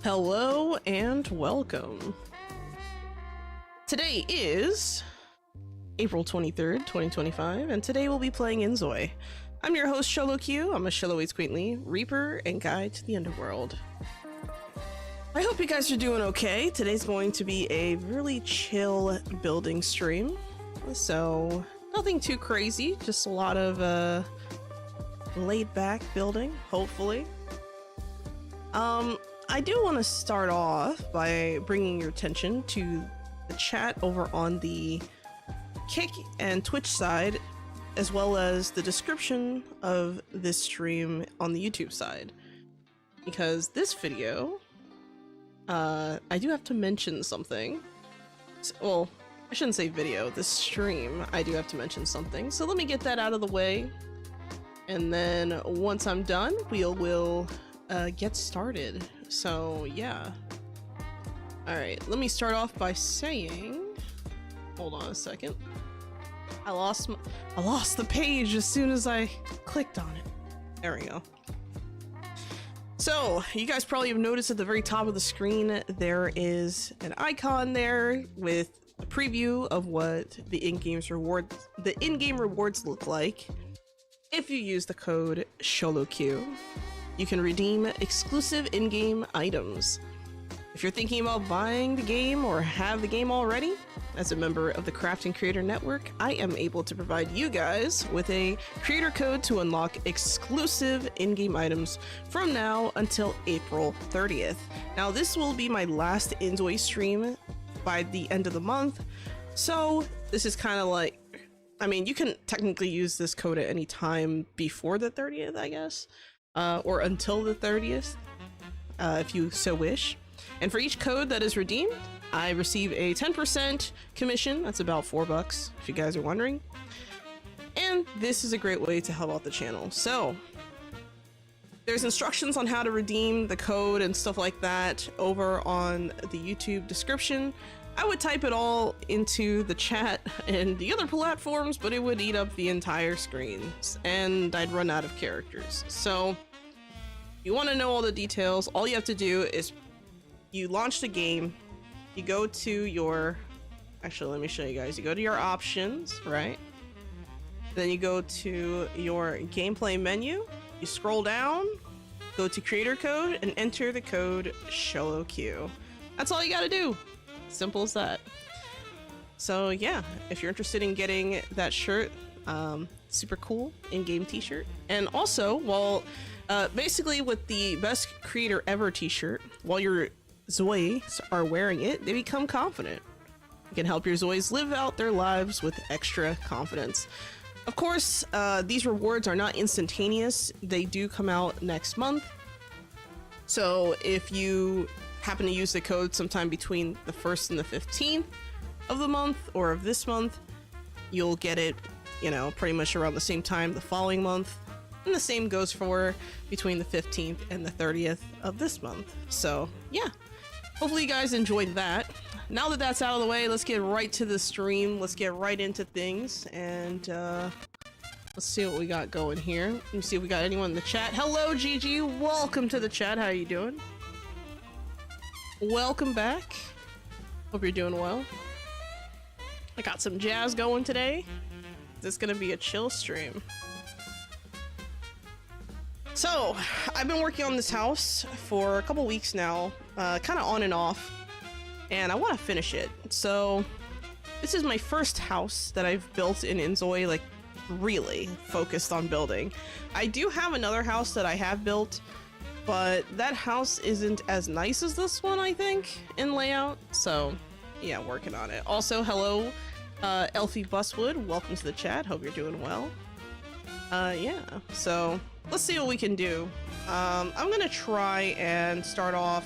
Hello and welcome. Today is April 23rd, 2025, and today we'll be playing inZOI. I'm your host, XOLOQUEUE. I'm a Shellowways Quaintly Reaper and Guide to the Underworld. I hope you guys are doing okay. Today's going to be a really chill building stream. So, nothing too crazy, just a lot of laid back building, hopefully. I do want to start off by bringing your attention to the chat over on the Kick and Twitch side, as well as the description of this stream on the YouTube side. Because this video, I do have to mention something. Well, I shouldn't say video, this stream, I do have to mention something. So let me get that out of the way. And then once I'm done, we'll get started. So yeah. All right, let me start off by saying, hold on a second. I lost the page as soon as I clicked on it. There we go. So you guys probably have noticed at the very top of the screen, there is an icon there with a preview of what the in-game rewards look like. If you use the code XOLOQUEUE, you can redeem exclusive in-game items. If you're thinking about buying the game or have the game already, as a member of the KRAFTON Creator Network, I am able to provide you guys with a creator code to unlock exclusive in-game items from now until April 30th. Now, this will be my last inZOI stream by the end of the month, so this is kind of like, I mean, you can technically use this code at any time before the 30th, I guess. Or until the 30th, if you so wish. And for each code that is redeemed, I receive a 10% commission. That's about $4, if you guys are wondering. And this is a great way to help out the channel. So, there's instructions on how to redeem the code and stuff like that over on the YouTube description. I would type it all into the chat and the other platforms, but it would eat up the entire screen and I'd run out of characters. So if you want to know all the details, all you have to do is you launch the game, you go to your, actually let me show you guys, you go to your options, right? Then you go to your gameplay menu, you scroll down, go to creator code and enter the code XOLOQUEUE. That's all you got to do. Simple as that. So yeah, if you're interested in getting that shirt, super cool in-game t-shirt. And also, well, basically with the best creator ever t-shirt, while your Zois are wearing it, they become confident. You can help your Zois live out their lives with extra confidence. Of course, these rewards are not instantaneous. They do come out next month. So if you happen to use the code sometime between the 1st and the 15th of the month or of this month, you'll get it, you know, pretty much around the same time the following month. And the same goes for between the 15th and the 30th of this month. So yeah, hopefully you guys enjoyed that. Now that that's out of the way, let's get right to the stream. Let's get right into things and let's see what we got going here. Let me see if we got anyone in the chat. Hello, Gigi. Welcome to the chat. How are you doing? Welcome back. Hope you're doing well. I got some jazz going today. This is gonna be a chill stream. So, I've been working on this house for a couple weeks now, kind of on and off, and I want to finish it. So, this is my first house that I've built in inZOI, like really focused on building. I do have another house that I have built, but that house isn't as nice as this one, I think, in layout. So yeah, working on it. Also, hello, Elfie Buswood. Welcome to the chat. Hope you're doing well. Yeah, so let's see what we can do. I'm gonna try and start off.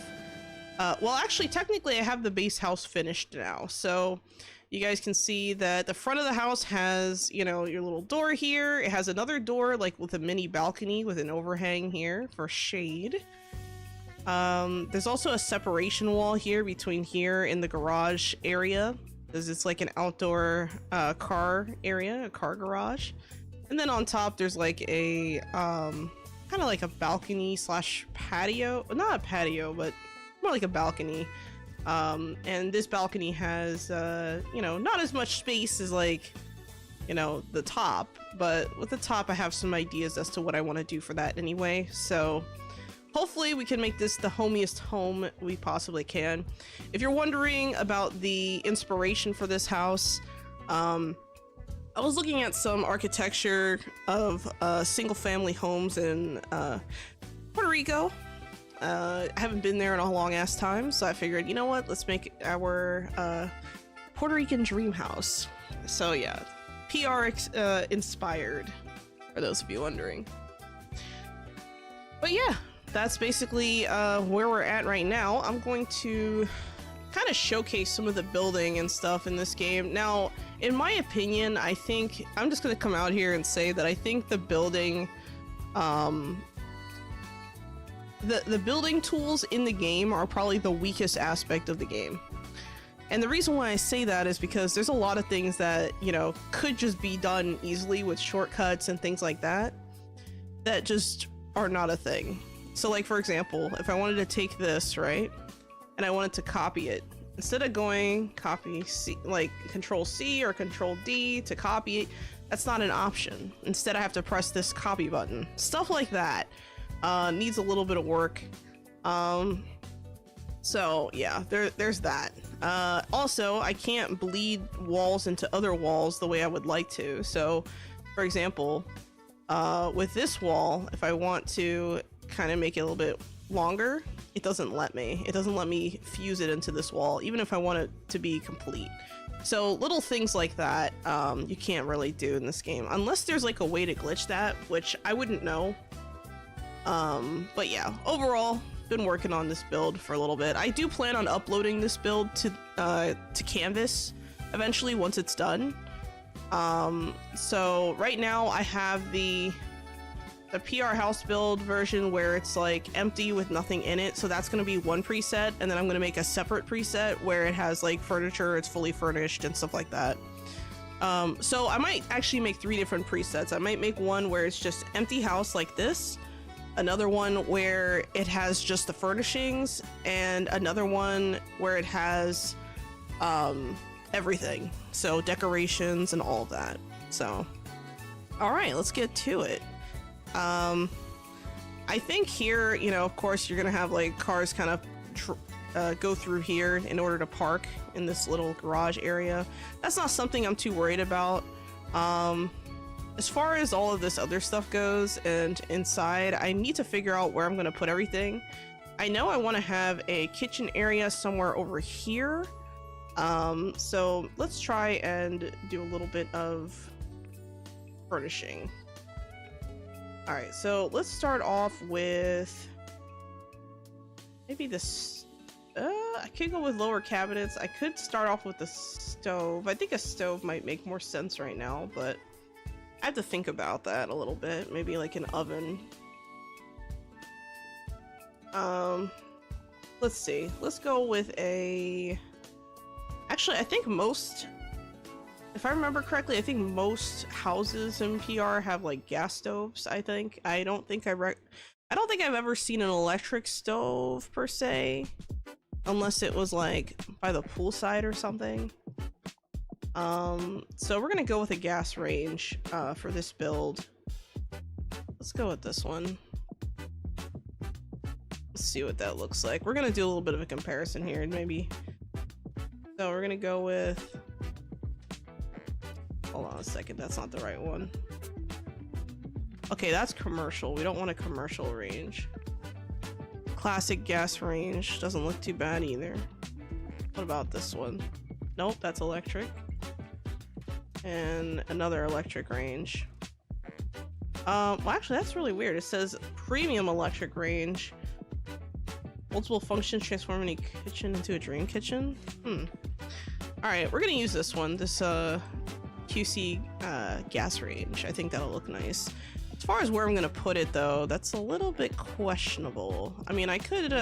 Well, actually, technically, I have the base house finished now. So you guys can see that the front of the house has, you know, your little door here. It has another door, like with a mini balcony with an overhang here for shade. There's also a separation wall here between here and the garage area, because it's like an outdoor car area, a car garage. And then on top, there's like a kind of like a balcony slash patio, not a patio, but more like a balcony. And this balcony has, you know, not as much space as like, you know, the top, but with the top I have some ideas as to what I want to do for that anyway. So hopefully we can make this the homiest home we possibly can. If you're wondering about the inspiration for this house, I was looking at some architecture of single family homes in Puerto Rico. I haven't been there in a long ass time, so I figured, you know what, let's make our Puerto Rican dream house. So yeah, PR inspired, for those of you wondering. But yeah, that's basically where we're at right now. I'm going to kind of showcase some of the building and stuff in this game. Now, in my opinion, I think I'm just going to come out here and say that I think the building, the building tools in the game are probably the weakest aspect of the game. And the reason why I say that is because there's a lot of things that, you know, could just be done easily with shortcuts and things like that, that just are not a thing. So like, for example, if I wanted to take this, right, and I wanted to copy it, instead of going copy C, like Control C or Control D to copy it, that's not an option. Instead I have to press this copy button. Stuff like that needs a little bit of work. So yeah, there's that. Also, I can't bleed walls into other walls the way I would like to. So for example, with this wall, if I want to kind of make it a little bit longer, it doesn't let me. It doesn't let me fuse it into this wall, even if I want it to be complete. So little things like that, you can't really do in this game, unless there's like a way to glitch that, which I wouldn't know. But yeah, overall, been working on this build for a little bit. I do plan on uploading this build to Canvas eventually once it's done. So right now I have the PR house build version where it's like empty with nothing in it, so that's going to be one preset, and then I'm going to make a separate preset where it has like furniture, it's fully furnished and stuff like that. So I might actually make 3 different presets. I might make one where it's just empty house like this, another one where it has just the furnishings, and another one where it has everything, so decorations and all of that. So all right, let's get to it. I think here, you know, of course you're gonna have like cars kind of go through here in order to park in this little garage area. That's not something I'm too worried about. As far as all of this other stuff goes and inside, I need to figure out where I'm gonna put everything. I know I want to have a kitchen area somewhere over here. So let's try and do a little bit of furnishing. All right, so let's start off with maybe this. I could go with lower cabinets. I could start off with the stove. I think a stove might make more sense right now, but I have to think about that a little bit. Maybe like an oven. Let's see. Let's go with a. Actually, I think most. If I remember correctly, I think most houses in PR have like gas stoves. I think. I don't think I've ever seen an electric stove per se, unless it was like by the poolside or something. So we're gonna go with a gas range for this build. Let's go with this one. Let's see what that looks like. We're gonna do a little bit of a comparison here, maybe. So we're gonna go with. Hold on a second, that's not the right one. Okay, that's commercial. We don't want a commercial range. Classic gas range doesn't look too bad either. What about this one? Nope, that's electric. And another electric range. Well, actually, that's really weird. It says premium electric range. Multiple functions transforming a kitchen into a dream kitchen. All right, we're gonna use this one. This QC gas range. I think that'll look nice. As far as where I'm gonna put it though, that's a little bit questionable. I mean, I could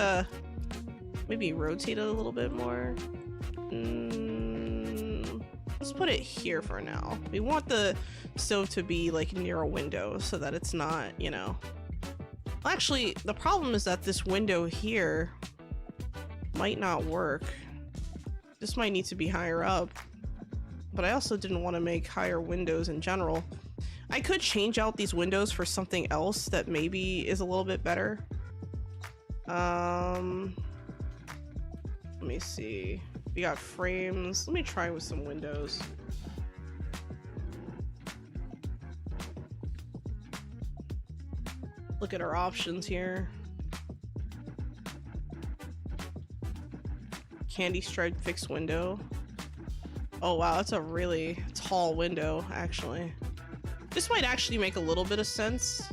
maybe rotate it a little bit more. Let's put it here for now. We want the stove to be like near a window so that it's not, you know. Actually, the problem is that this window here might not work. This might need to be higher up, but I also didn't want to make higher windows in general. I could change out these windows for something else that maybe is a little bit better. Let me see. We got frames. Let me try with some windows. Look at our options here. Candy striped fixed window. Oh wow, that's a really tall window, actually. This might actually make a little bit of sense,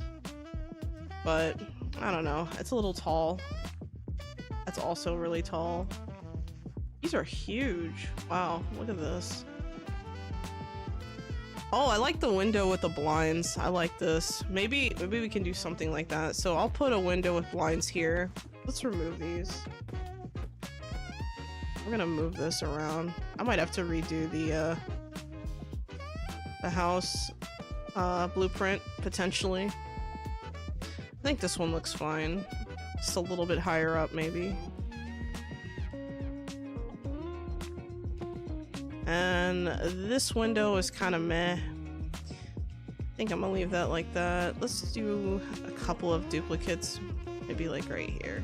but I don't know. It's a little tall. That's also really tall. These are huge. Wow, look at this. Oh, I like the window with the blinds. I like this. Maybe we can do something like that. So I'll put a window with blinds here. Let's remove these. We're gonna move this around. I might have to redo the house blueprint potentially. I think this one looks fine. Just a little bit higher up maybe. And this window is kind of meh. I think I'm gonna leave that like that. Let's do a couple of duplicates, maybe like right here.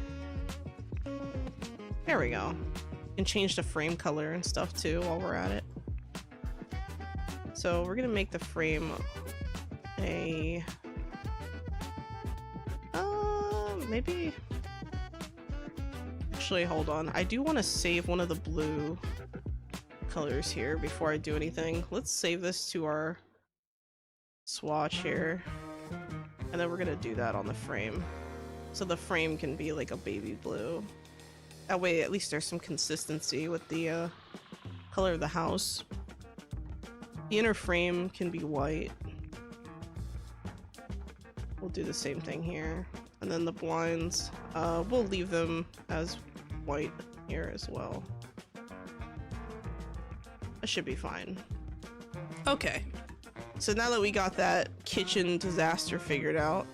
There we go. And change the frame color and stuff too while we're at it. So we're gonna make the frame a maybe actually hold on, I do want to save one of the blue colors here before I do anything. Let's save this to our swatch here, and then we're gonna do that on the frame, so the frame can be like a baby blue. That way at least there's some consistency with the color of the house. The inner frame can be white. We'll do the same thing here. And then the blinds, we'll leave them as white here as well. That should be fine. Okay. So now that we got that kitchen disaster figured out,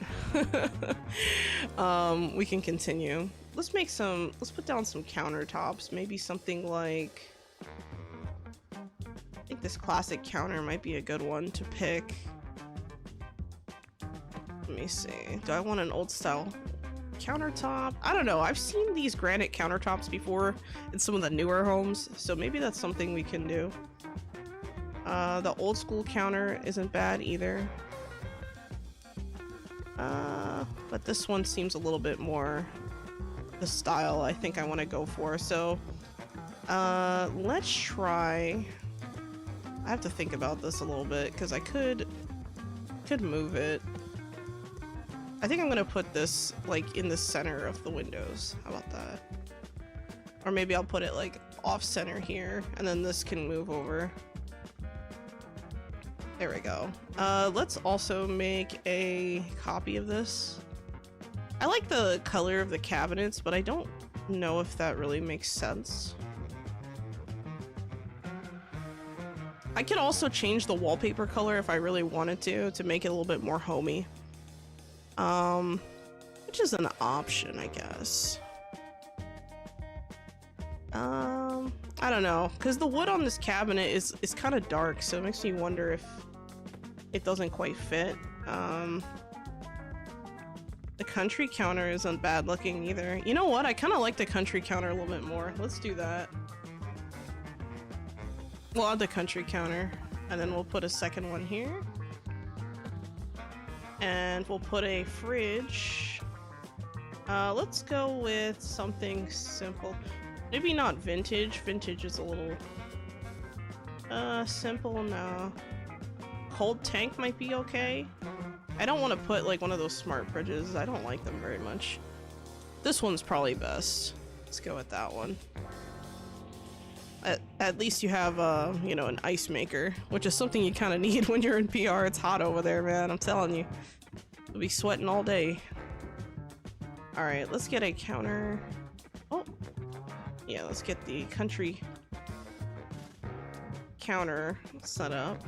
we can continue. Let's put down some countertops. Maybe something like, I think this classic counter might be a good one to pick. Let me see. Do I want an old style countertop? I don't know. I've seen these granite countertops before in some of the newer homes, so maybe that's something we can do. The old school counter isn't bad either. But this one seems a little bit more the style I think I want to go for. So let's try. I have to think about this a little bit because I could move it. I think I'm gonna put this like in the center of the windows. How about that? Or maybe I'll put it like off center here, and then this can move over. There we go. Let's also make a copy of this. I like the color of the cabinets, but I don't know if that really makes sense. I could also change the wallpaper color if I really wanted to make it a little bit more homey. Which is an option, I guess. I don't know, because the wood on this cabinet is kind of dark, so it makes me wonder if it doesn't quite fit. The country counter isn't bad looking either. You know what? I kind of like the country counter a little bit more. Let's do that. We'll add the country counter, and then we'll put a second one here. And we'll put a fridge. Let's go with something simple. Maybe not vintage. Vintage is a little simple. No. Cold tank might be okay. I don't want to put like one of those smart fridges. I don't like them very much. This one's probably best. Let's go with that one. At least you have you know, an ice maker, which is something you kind of need when you're in PR. It's hot over there, man. I'm telling you. You'll be sweating all day. All right, let's get a counter. Oh, yeah, let's get the country counter set up.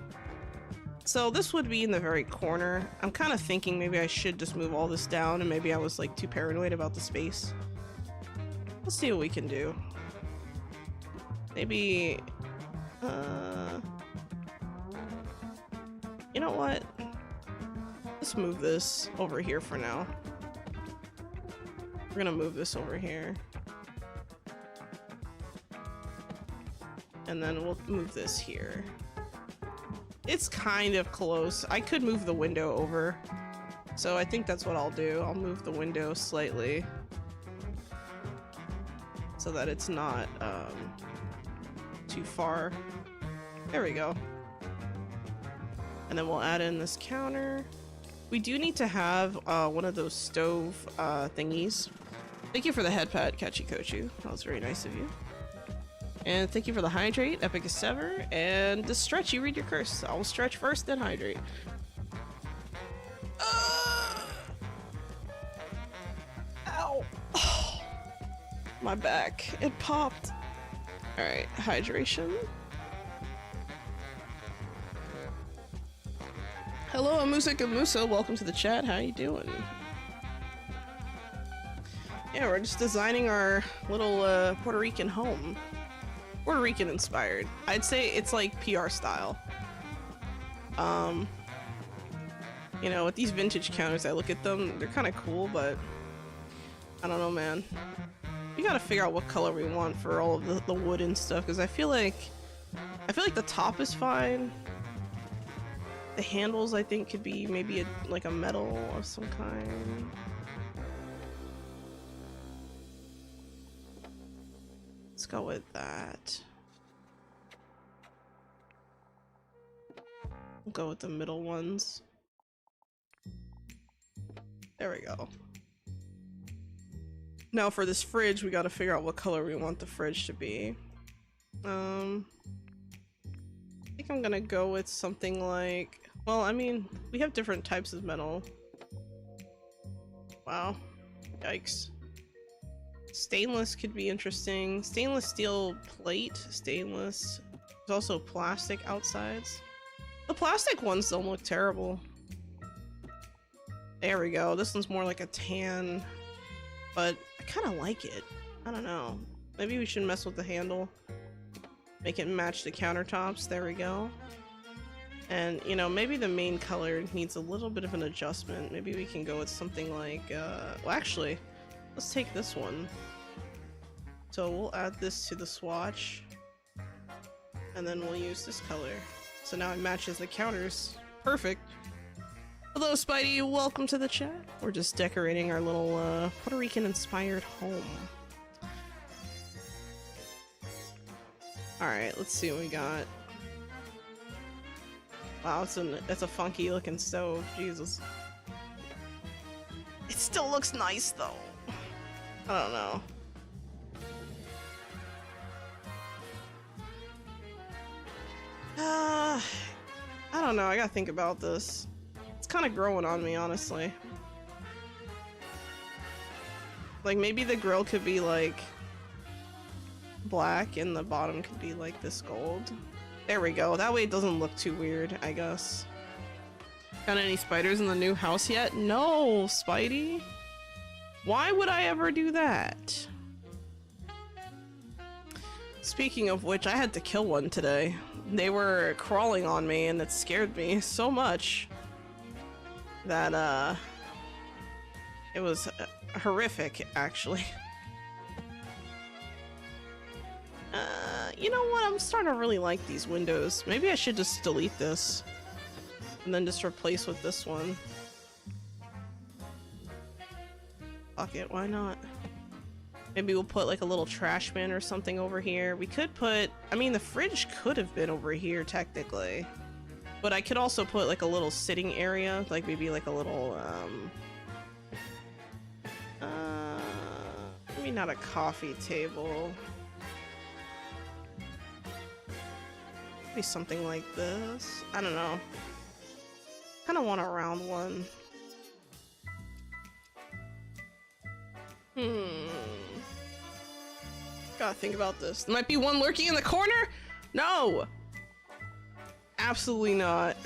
So this would be in the very corner. I'm kind of thinking maybe I should just move all this down, and maybe I was like too paranoid about the space. Let's see what we can do. Maybe, you know what? Let's move this over here for now. We're gonna move this over here. And then we'll move this here. It's kind of close. I could move the window over. So I think that's what I'll do. I'll move the window slightly. So that it's not too far. There we go. And then we'll add in this counter. We do need to have one of those stove thingies. Thank you for the headpat, Kachikochu. That was very nice of you. And thank you for the hydrate, Epic is Sever. And the stretch, you read your curse. I'll stretch first, then hydrate. Ow. My back, it popped. Alright, hydration. Hello, Amusika Musa. Welcome to the chat. How you doing? Yeah, we're just designing our little Puerto Rican home. Puerto Rican inspired. I'd say it's like PR style. You know, with these vintage counters, I look at them, they're kind of cool, but I don't know, man. We gotta figure out what color we want for all of the wood and stuff, because I feel like the top is fine. The handles, I think, could be maybe like a metal of some kind. Let's go with that. We'll go with the middle ones. There we go. Now for this fridge, we gotta figure out what color we want the fridge to be. I think I'm gonna go with something like, well, I mean, we have different types of metal. Wow. Yikes. Stainless could be interesting. Stainless steel plate, stainless. There's also plastic outsides. The plastic ones don't look terrible. There we go. This one's more like a tan, but I kind of like it. I don't know. Maybe we should mess with the handle. Make it match the countertops. There we go. And, you know, maybe the main color needs a little bit of an adjustment. Maybe we can go with something like, well, actually, let's take this one. So we'll add this to the swatch. And then we'll use this color. So now it matches the counters. Perfect. Hello, Spidey. Welcome to the chat. We're just decorating our little Puerto Rican inspired home. Alright, let's see what we got. Wow, it's a funky looking stove. Jesus. It still looks nice though. I don't know. I don't know. I gotta think about this. It's kind of growing on me, honestly. Like, maybe the grill could be like black and the bottom could be like this gold. There we go. That way it doesn't look too weird, I guess. Got any spiders in the new house yet? No, Spidey. Why would I ever do that? Speaking of which, I had to kill one today. They were crawling on me and it scared me so much that it was horrific, actually. You know what? I'm starting to really like these windows. Maybe I should just delete this and then just replace with this one. Fuck it, why not? Maybe we'll put like a little trash bin or something over here. We could put, I mean, the fridge could have been over here technically, but I could also put like a little sitting area, like maybe like a little, maybe not a coffee table. Maybe something like this. I don't know. Kind of want a round one. Gotta think about this. There might be one lurking in the corner? No! Absolutely not.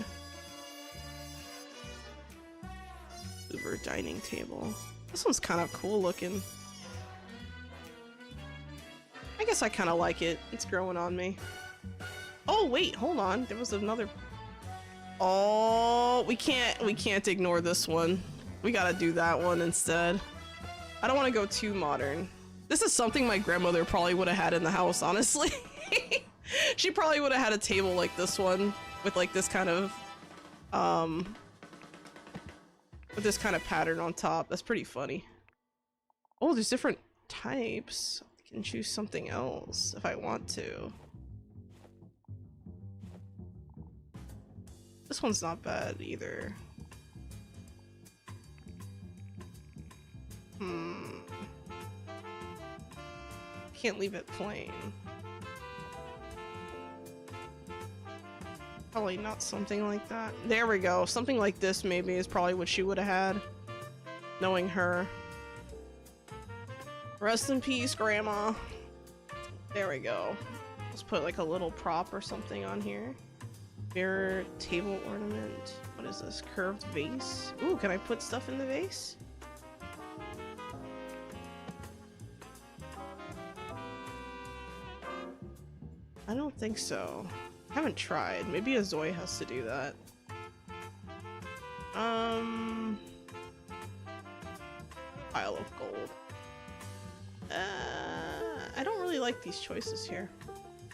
Uber dining table. This one's kind of cool looking. guess I kind of like it. It's growing on me. Oh wait, hold on. There was another. Oh, we can't ignore this one. We gotta do that one instead. I don't want to go too modern. This is something my grandmother probably would have had in the house, honestly. She probably would have had a table like this one with like this kind of with this kind of pattern on top. That's pretty funny. Oh, there's different types. I can choose something else if I want to. This one's not bad either. Can't leave it plain. Probably not something like that. There we go. Something like this maybe is probably what she would have had. Knowing her. Rest in peace, Grandma. There we go. Let's put like a little prop or something on here. Mirror, table ornament. What is this? Curved vase? Ooh, can I put stuff in the vase? I don't think so. I haven't tried. Maybe a Zois has to do that. Pile of gold. I don't really like these choices here.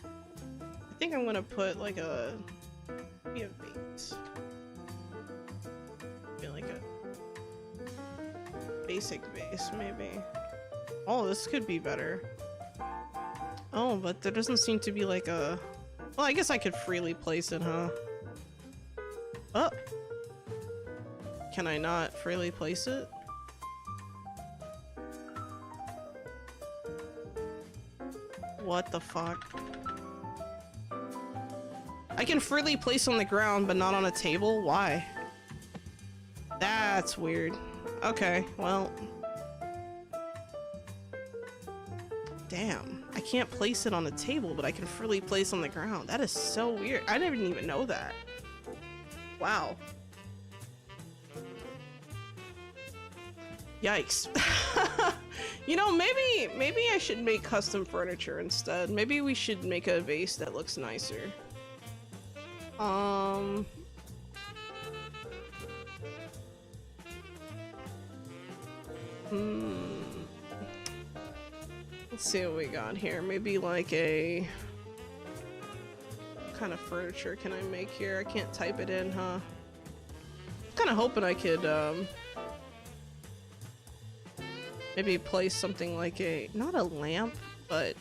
I think I'm gonna put like maybe a vase. Maybe like a basic vase, maybe. Oh, this could be better. Oh, but there doesn't seem to be like a... Well, I guess I could freely place it, huh? Oh! Can I not freely place it? What the fuck? I can freely place on the ground, but not on a table? Why? That's weird. Okay, well... Damn. I can't place it on a table, but I can freely place on the ground. That is so weird. I didn't even know that. Wow. Yikes. You know, maybe I should make custom furniture instead. Maybe we should make a vase that looks nicer. Let's see what we got here. Maybe like a... What kind of furniture can I make here? I can't type it in, huh? Kind of hoping I could, maybe place something like a... Not a lamp, but...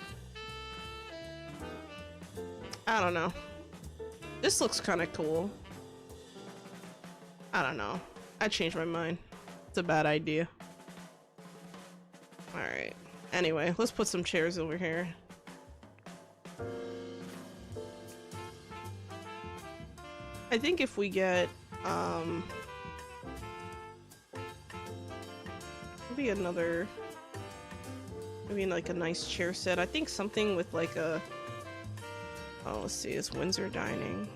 I don't know. This looks kind of cool. I don't know. I changed my mind. It's a bad idea. Alright. Anyway, let's put some chairs over here. I think if we get, maybe another, maybe like a nice chair set. I think something with like a, oh, let's see, it's Windsor dining.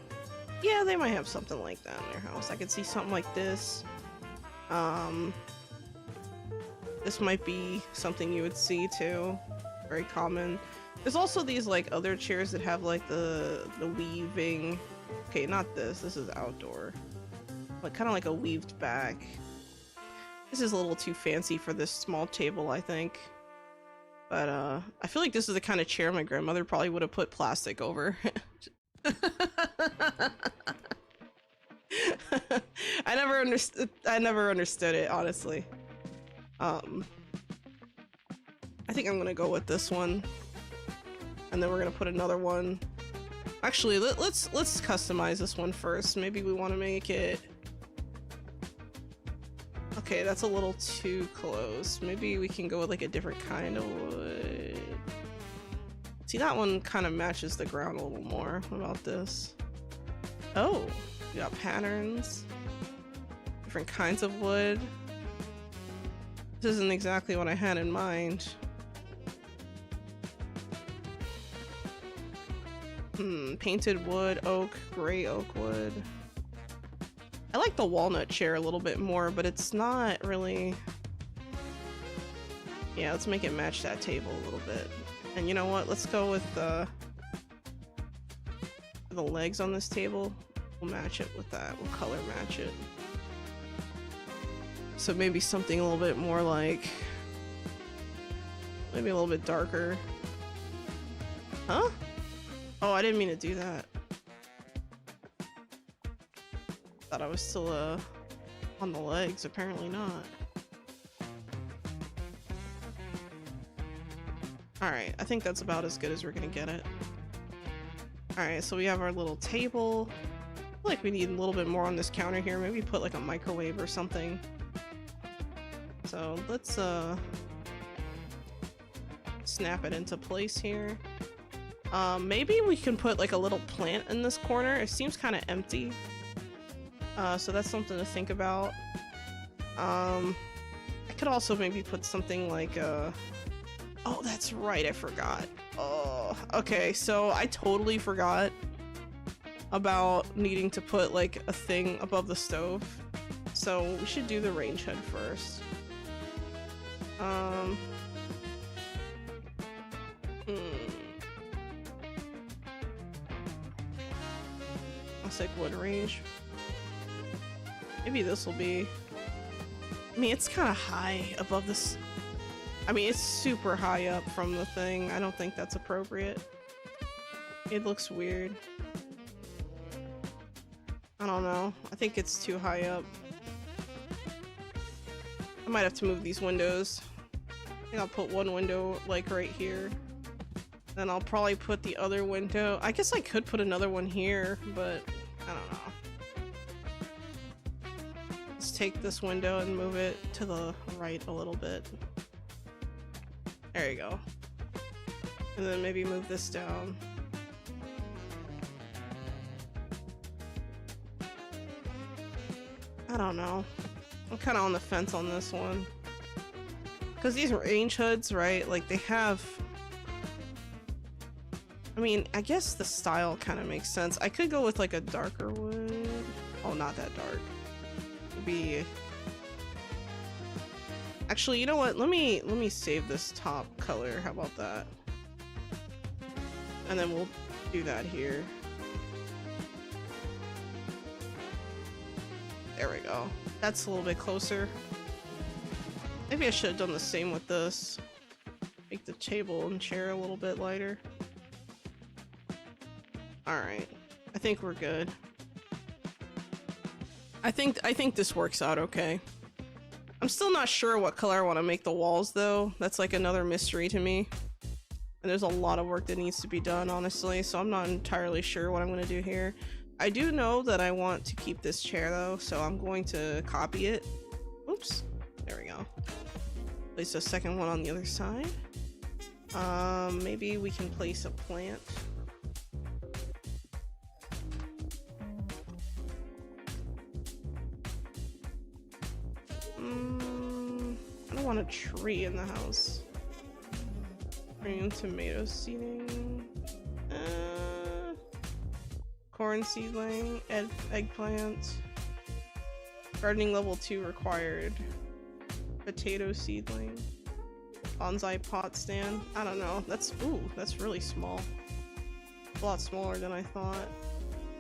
Yeah, they might have something like that in their house. I could see something like this. This might be something you would see too. Very common. There's also these like other chairs that have like the weaving. Okay, not this. This is outdoor. But kind of like a weaved back. This is a little too fancy for this small table, I think. But I feel like this is the kind of chair my grandmother probably would have put plastic over. I never understood it, honestly. I think I'm gonna go with this one, and then we're gonna put another one. Actually, let's customize this one first. Maybe we want to make it. Okay, that's a little too close. Maybe we can go with like a different kind of wood. See, that one kind of matches the ground a little more. What about this? Oh, we got patterns, different kinds of wood. This isn't exactly what I had in mind. Painted wood, oak, gray oak wood. I like the walnut chair a little bit more, but it's not really... Yeah, let's make it match that table a little bit. And you know what? Let's go with the legs on this table. We'll match it with that. We'll color match it. So maybe something a little bit more like, maybe a little bit darker. Huh? Oh, I didn't mean to do that. Thought I was still on the legs. Apparently not. Alright, I think that's about as good as we're gonna get it. Alright, so we have our little table. I feel like we need a little bit more on this counter here. Maybe put like a microwave or something. So let's snap it into place here. Maybe we can put like a little plant in this corner. It seems kind of empty. So that's something to think about. I could also maybe put something like oh, that's right, I forgot. Oh, okay, so I totally forgot about needing to put like a thing above the stove. So we should do the range hood first. Let's like wood range. Maybe this will be. I mean, it's kind of high above this. I mean, it's super high up from the thing. I don't think that's appropriate. It looks weird. I don't know. I think it's too high up. I might have to move these windows. I think I'll put one window like right here. Then I'll probably put the other window. I guess I could put another one here, but I don't know. Let's take this window and move it to the right a little bit. There you go. And then maybe move this down. I don't know. I'm kind of on the fence on this one. Because these range hoods, right? Like, they have... I mean, I guess the style kind of makes sense. I could go with, like, a darker wood. Oh, not that dark. It'd be... Actually, you know what? Let me save this top color. How about that? And then we'll do that here. There we go. That's a little bit closer. Maybe I should have done the same with this. Make the table and chair a little bit lighter. Alright. I think we're good. I think this works out okay. I'm still not sure what color I want to make the walls though. That's like another mystery to me. And there's a lot of work that needs to be done, honestly, so I'm not entirely sure what I'm going to do here. I do know that I want to keep this chair though, so I'm going to copy it. Oops. There we go. Place a second one on the other side. Maybe we can place a plant. I don't want a tree in the house. Green tomato seeding. Corn seedling, eggplant. Gardening level 2 required. Potato seedling. Bonsai pot stand. I don't know. That's really small. A lot smaller than I thought.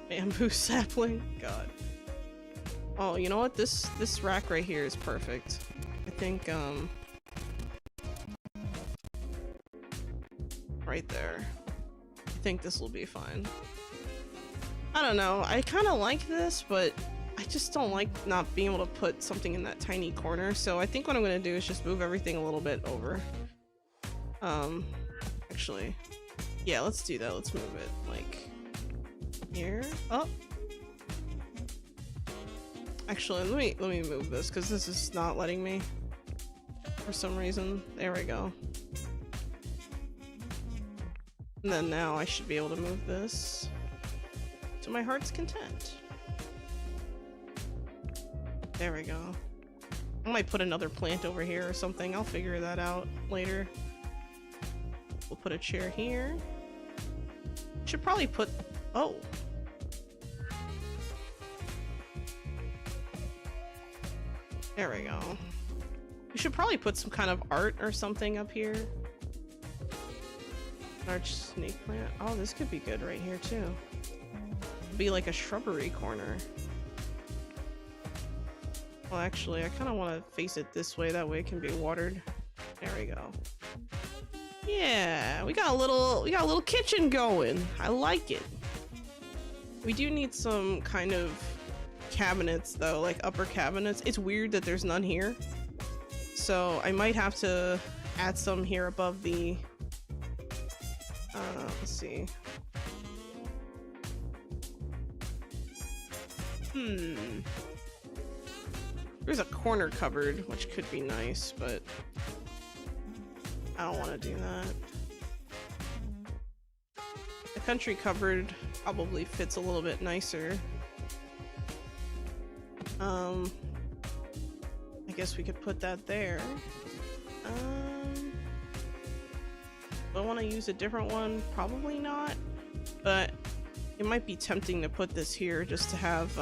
Bamboo sapling. God. Oh, you know what? This rack right here is perfect. I think right there. I think this will be fine. I don't know. I kind of like this, but I just don't like not being able to put something in that tiny corner. So I think what I'm going to do is just move everything a little bit over. Actually, yeah, let's do that. Let's move it like here. Oh. Actually, let me move this because this is not letting me for some reason. There we go. And then now I should be able to move this to my heart's content. There we go. I might put another plant over here or something. I'll figure that out later. We'll put a chair here. Should probably put... Oh. There we go. We should probably put some kind of art or something up here. Large snake plant. Oh, this could be good right here too. Be like a shrubbery corner. Well, actually, I kind of want to face it this way. That way it can be watered. There we go. Yeah, we got a little kitchen going. I like it. We do need some kind of cabinets though, like upper cabinets. It's weird that there's none here. So I might have to add some here above the let's see. There's a corner cupboard, which could be nice, but I don't want to do that. The country cupboard probably fits a little bit nicer. I guess we could put that there. Do I want to use a different one? Probably not, but it might be tempting to put this here just to have,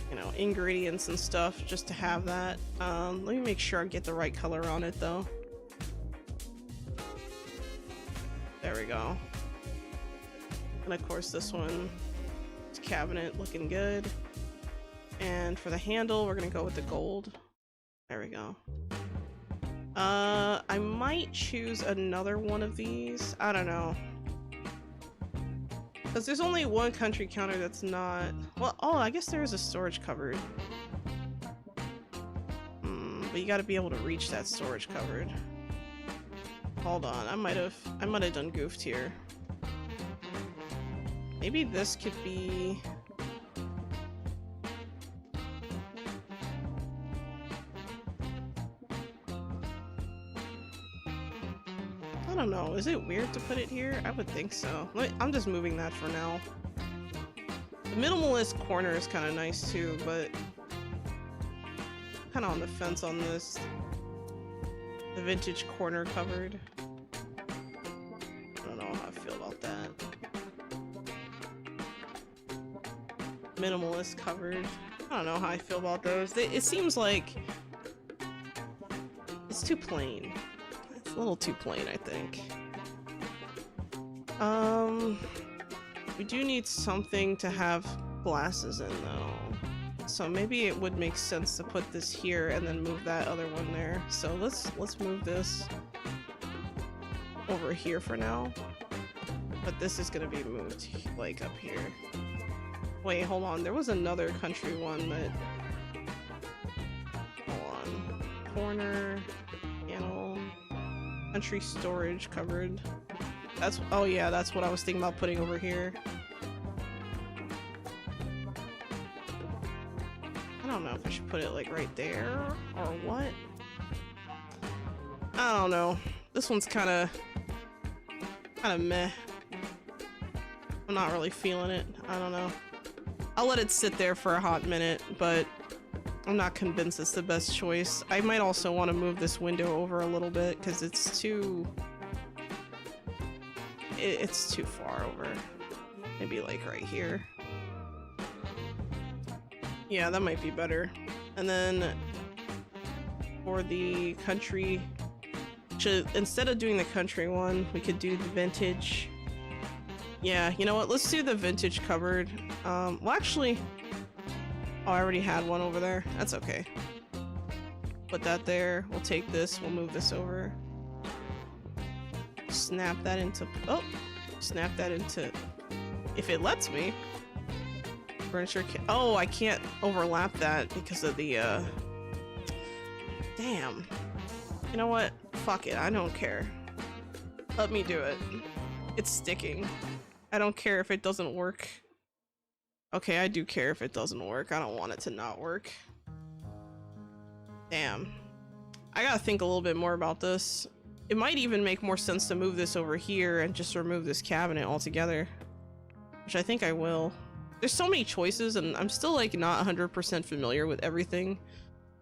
you know, ingredients and stuff, just to have that. Let me make sure I get the right color on it though. There we go. And of course this one, it's cabinet looking good. And for the handle, we're gonna go with the gold. There we go. I might choose another one of these. I don't know. Because there's only one country counter that's not... Well, oh, I guess there is a storage cupboard. But you gotta be able to reach that storage cupboard. Hold on, I might have done goofed here. Maybe this could be... I don't know, is it weird to put it here? I would think so. I'm just moving that for now. The minimalist corner is kind of nice too, but kind of on the fence on this. The vintage corner cupboard. I don't know how I feel about that. Minimalist cupboard. I don't know how I feel about those. It seems like it's too plain. It's a little too plain, I think. We do need something to have glasses in though. So maybe it would make sense to put this here and then move that other one there. So let's move this over here for now. But this is gonna be moved like up here. Wait, hold on. There was another country one that... Hold on. Corner, panel, country storage cupboard. That's... Oh yeah, that's what I was thinking about putting over here. I don't know if I should put it like right there or what. I don't know. This one's kind of meh. I'm not really feeling it. I don't know. I'll let it sit there for a hot minute, but I'm not convinced it's the best choice. I might also want to move this window over a little bit because it's too... It's too far over. Maybe like right here. Yeah, that might be better. And then for the country, instead of doing the country one, we could do the vintage. Yeah, you know what? Let's do the vintage cupboard. Well, actually, oh, I already had one over there. That's okay. Put that there. We'll take this. We'll move this over. Snap that into... Oh! Snap that into... If it lets me. Furniture... Oh, I can't overlap that because of the, Damn. You know what? Fuck it. I don't care. Let me do it. It's sticking. I don't care if it doesn't work. Okay, I do care if it doesn't work. I don't want it to not work. Damn. I gotta think a little bit more about this. It might even make more sense to move this over here and just remove this cabinet altogether. Which I think I will. There's so many choices and I'm still like not 100% familiar with everything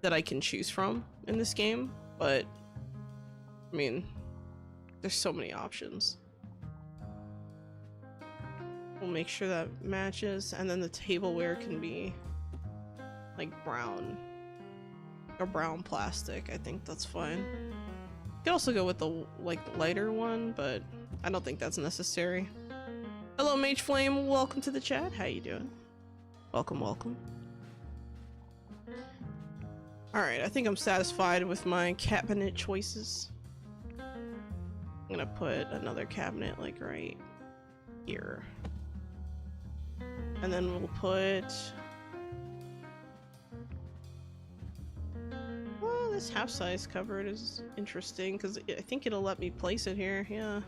that I can choose from in this game. But, I mean, there's so many options. We'll make sure that matches, and then the tableware can be like brown. a brown plastic. I think that's fine. You can also go with the like lighter one, but I don't think that's necessary. Hello, Mage Flame. Welcome to the chat. How you doing? Welcome, welcome. All right, I think I'm satisfied with my cabinet choices. I'm gonna put another cabinet like right here, and then we'll put. Well, this half-size cupboard is interesting because I think it'll let me place it here. Yeah.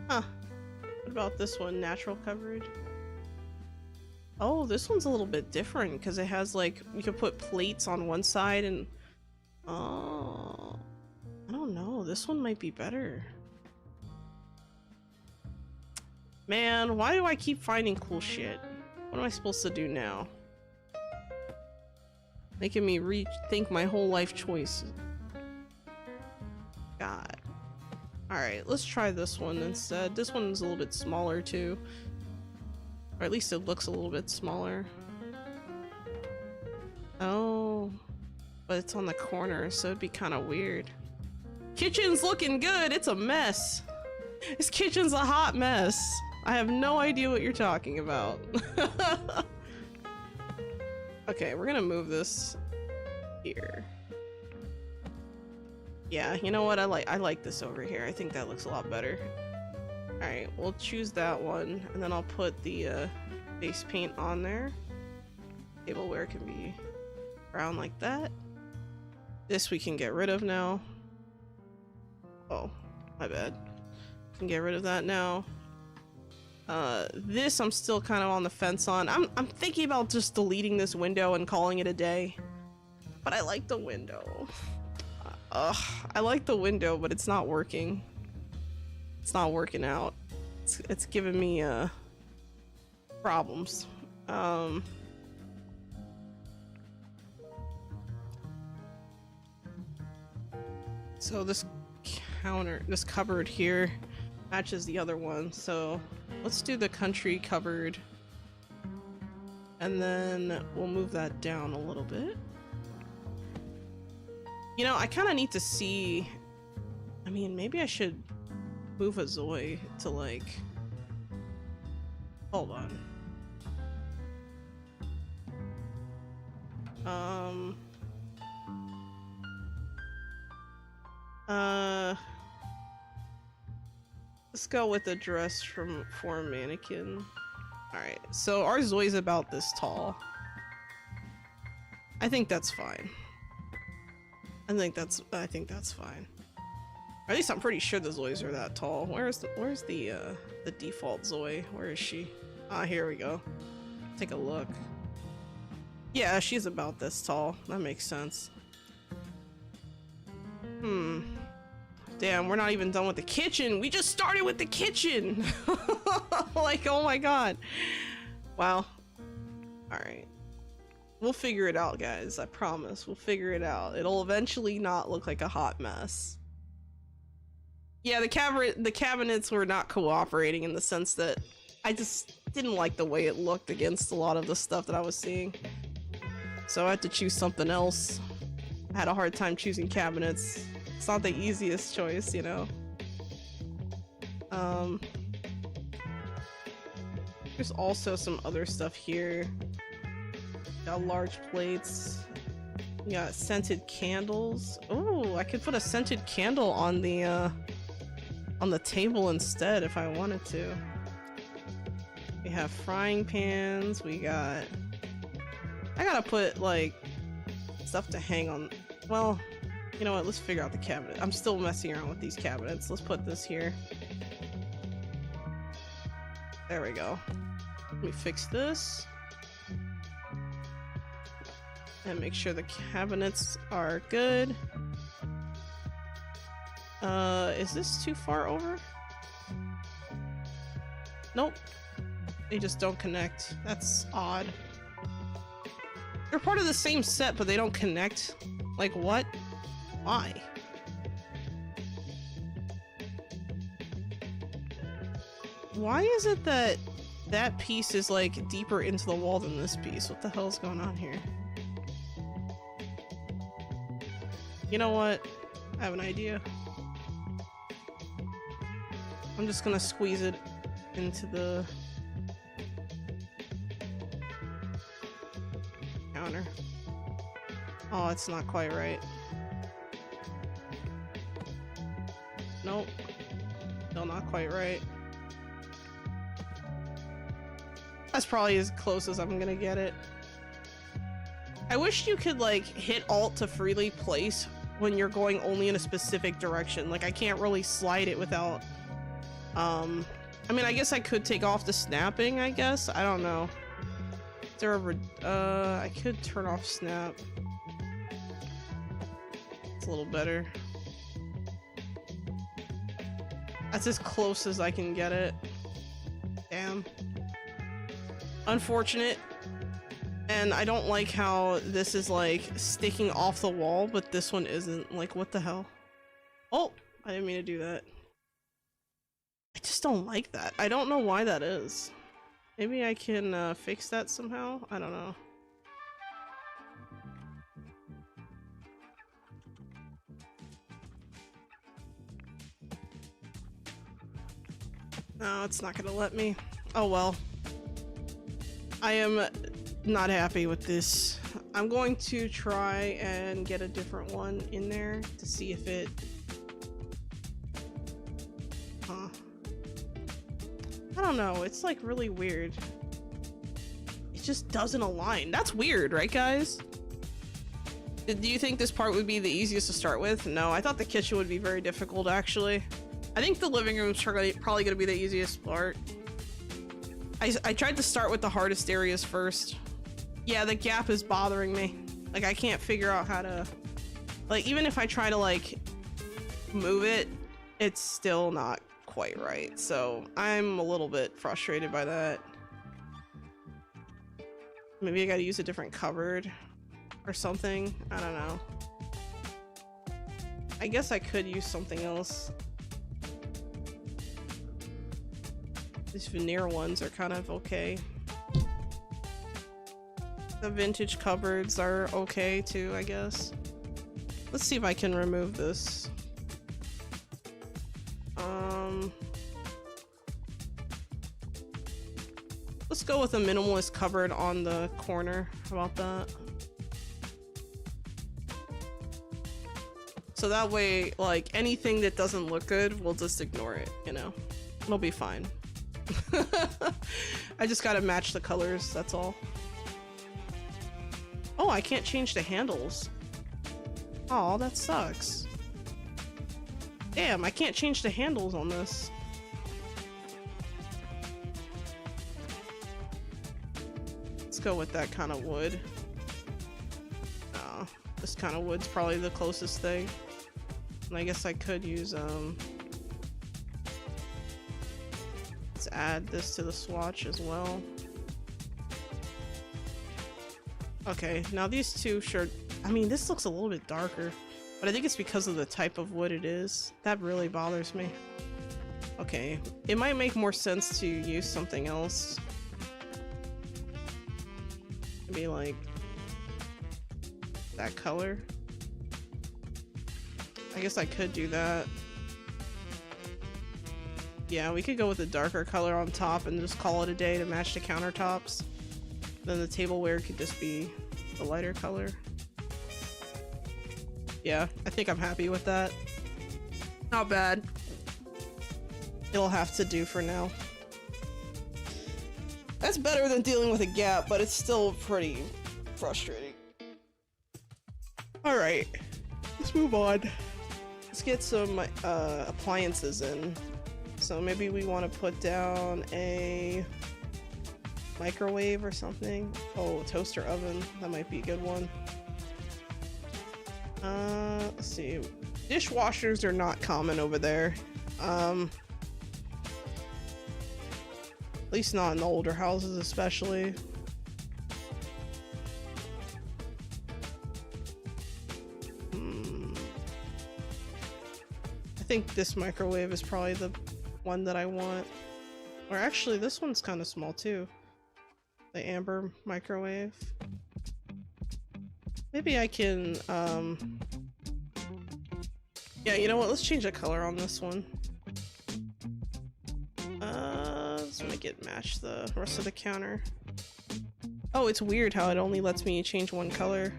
Huh. What about this one? Natural cupboard. Oh, this one's a little bit different because it has like you can put plates on one side and oh, I don't know. This one might be better. Man, why do I keep finding cool shit? What am I supposed to do now? Making me rethink my whole life choices. God. Alright, let's try this one instead. This one's a little bit smaller too. Or at least it looks a little bit smaller. Oh. But it's on the corner, so it'd be kind of weird. Kitchen's looking good! It's a mess! This kitchen's a hot mess! I have no idea what you're talking about. Okay, we're gonna move this here. Yeah, you know what? I like this over here. I think that looks a lot better. Alright, we'll choose that one, and then I'll put the base paint on there. Tableware can be brown like that. This we can get rid of now. Oh, my bad. Can get rid of that now. This I'm still kind of on the fence on. I'm thinking about just deleting this window and calling it a day. But I like the window. I like the window, but it's not working. It's not working out. It's giving me problems. So this cupboard here matches the other one, so let's do the country cupboard, and then we'll move that down a little bit. You know, I kind of need to see, I mean, maybe I should move a Zois to like, hold on. Let's go with a dress for a mannequin. Alright, so our Zoi's about this tall. I think that's fine. I think that's fine. Or at least I'm pretty sure the Zois are that tall. Where's the default Zoi? Where is she? Ah, here we go. Take a look. Yeah, she's about this tall. That makes sense. Damn, we're not even done with the kitchen. We just started with the kitchen. Like, oh my god. Wow. Alright. We'll figure it out, guys. I promise. We'll figure it out. It'll eventually not look like a hot mess. Yeah, the cabinets were not cooperating in the sense that I just didn't like the way it looked against a lot of the stuff that I was seeing. So I had to choose something else. I had a hard time choosing cabinets. It's not the easiest choice, you know. There's also some other stuff here. Got large plates. We got scented candles. Oh, I could put a scented candle on the table instead if I wanted to. We have frying pans. We got. I gotta put like stuff to hang on. Well, you know what? Let's figure out the cabinet. I'm still messing around with these cabinets. Let's put this here. There we go. Let me fix this. And make sure the cabinets are good. Is this too far over? Nope. They just don't connect. That's odd. They're part of the same set, but they don't connect. Like what? Why? Why is it that that piece is like deeper into the wall than this piece? What the hell is going on here? You know what? I have an idea. I'm just gonna squeeze it into the counter. Oh, it's not quite right. Nope. Still not quite right. That's probably as close as I'm gonna get it. I wish you could like hit Alt to freely place when you're going only in a specific direction. Like I can't really slide it without I mean I guess I could take off the snapping, I guess. I don't know. Is there a I could turn off snap. It's a little better. That's as close as I can get it. Damn. Unfortunate. And I don't like how this is like sticking off the wall, but this one isn't. Like, what the hell? Oh, I didn't mean to do that. I just don't like that. I don't know why that is. Maybe I can fix that somehow? I don't know. No, it's not gonna let me. Oh well. I am not happy with this. I'm going to try and get a different one in there to see if it... Huh. I don't know, it's like really weird. It just doesn't align. That's weird, right guys? Do you think this part would be the easiest to start with? No, I thought the kitchen would be very difficult actually. I think the living room is probably going to be the easiest part. I tried to start with the hardest areas first. Yeah, the gap is bothering me. Like, I can't figure out how to... Like, even if I try to, like, move it, it's still not quite right. So, I'm a little bit frustrated by that. Maybe I gotta use a different cupboard or something. I don't know. I guess I could use something else. These veneer ones are kind of okay. The vintage cupboards are okay too, I guess. Let's see if I can remove this. Let's go with a minimalist cupboard on the corner. How about that? So that way, like, anything that doesn't look good, we'll just ignore it, you know? It'll be fine. I just gotta match the colors, that's all. Oh, I can't change the handles. Oh, that sucks. Damn, I can't change the handles on this. Let's go with that kind of wood. This kind of wood's probably the closest thing. And I guess I could use, let's add this to the swatch as well. Okay, now these two sure... I mean, this looks a little bit darker, but I think it's because of the type of wood it is. That really bothers me. Okay, it might make more sense to use something else. Maybe like that color. I guess I could do that. Yeah, we could go with a darker color on top and just call it a day to match the countertops. Then the tableware could just be a lighter color. Yeah, I think I'm happy with that. Not bad. It'll have to do for now. That's better than dealing with a gap, but it's still pretty frustrating. Alright, let's move on. Let's get some appliances in. So maybe we want to put down a microwave or something. Oh, toaster oven. That might be a good one. Let's see. Dishwashers are not common over there. At least not in the older houses, especially. I think this microwave is probably the one that I want. Or actually, this one's kind of small too. The amber microwave. Maybe I can Yeah, you know what? Let's change the color on this one. Let's make it match the rest of the counter. Oh, it's weird how it only lets me change one color.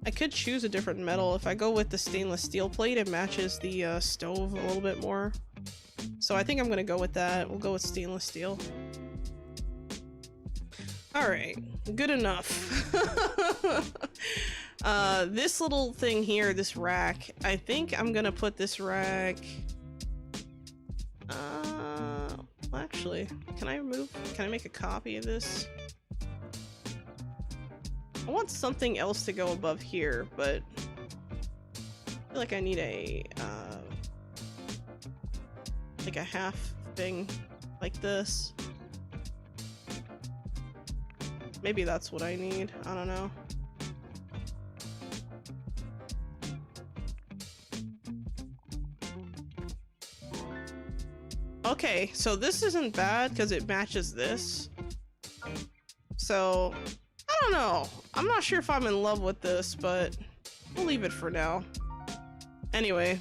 I could choose a different metal. If I go with the stainless steel plate, it matches the stove a little bit more. So I think I'm gonna go with that. We'll go with stainless steel. Alright, good enough. This little thing here, this rack, I think I'm gonna put this rack... well, actually, can I make a copy of this? I want something else to go above here, but I feel like I need a, like a half thing like this. Maybe that's what I need. I don't know. Okay, so this isn't bad because it matches this. So, I don't know. I'm not sure if I'm in love with this, but we'll leave it for now. Anyway,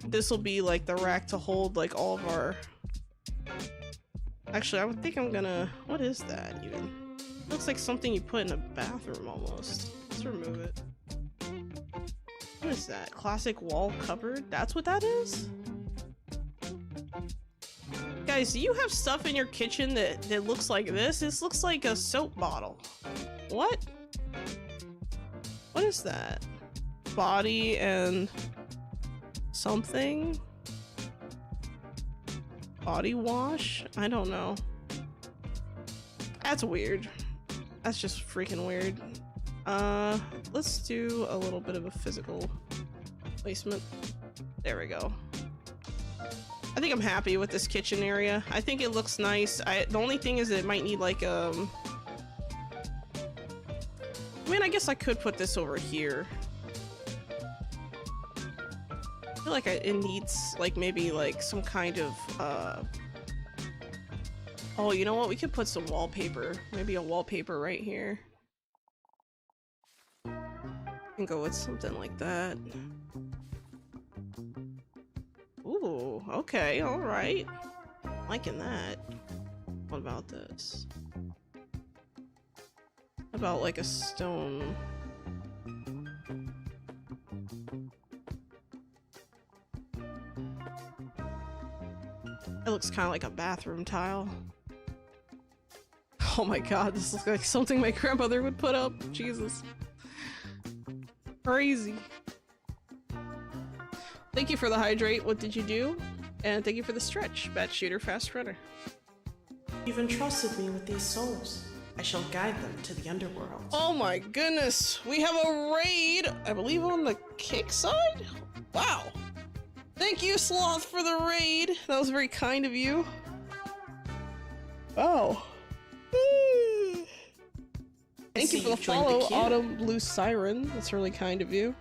this will be like the rack to hold like all of our... Actually, I would think I'm gonna... What is that even? Looks like something you put in a bathroom almost. Let's remove it. What is that? Classic wall cupboard? That's what that is? Guys, do you have stuff in your kitchen that looks like this? This looks like a soap bottle. What? What is that? Body and something? Body wash? I don't know. That's weird. That's just freaking weird. Let's do a little bit of a physical placement. There we go. I think I'm happy with this kitchen area. I think it looks nice. The only thing is that it might need like I mean, I guess I could put this over here. I feel like it needs like maybe like some kind of oh, you know what? We could put some wallpaper. Maybe a wallpaper right here. And go with something like that. Ooh, okay, alright. Liking that. What about this? About like a stone. It looks kind of like a bathroom tile. Oh my god, this looks like something my grandmother would put up. Jesus. Crazy. Thank you for the hydrate. What did you do? And thank you for the stretch. Bad shooter, fast runner. You've entrusted me with these souls. I shall guide them to the underworld. Oh my goodness. We have a raid, I believe on the kick side? Wow. Thank you, Sloth, for the raid. That was very kind of you. Oh. Thank you for the follow, Autumn Blue Siren. That's really kind of you.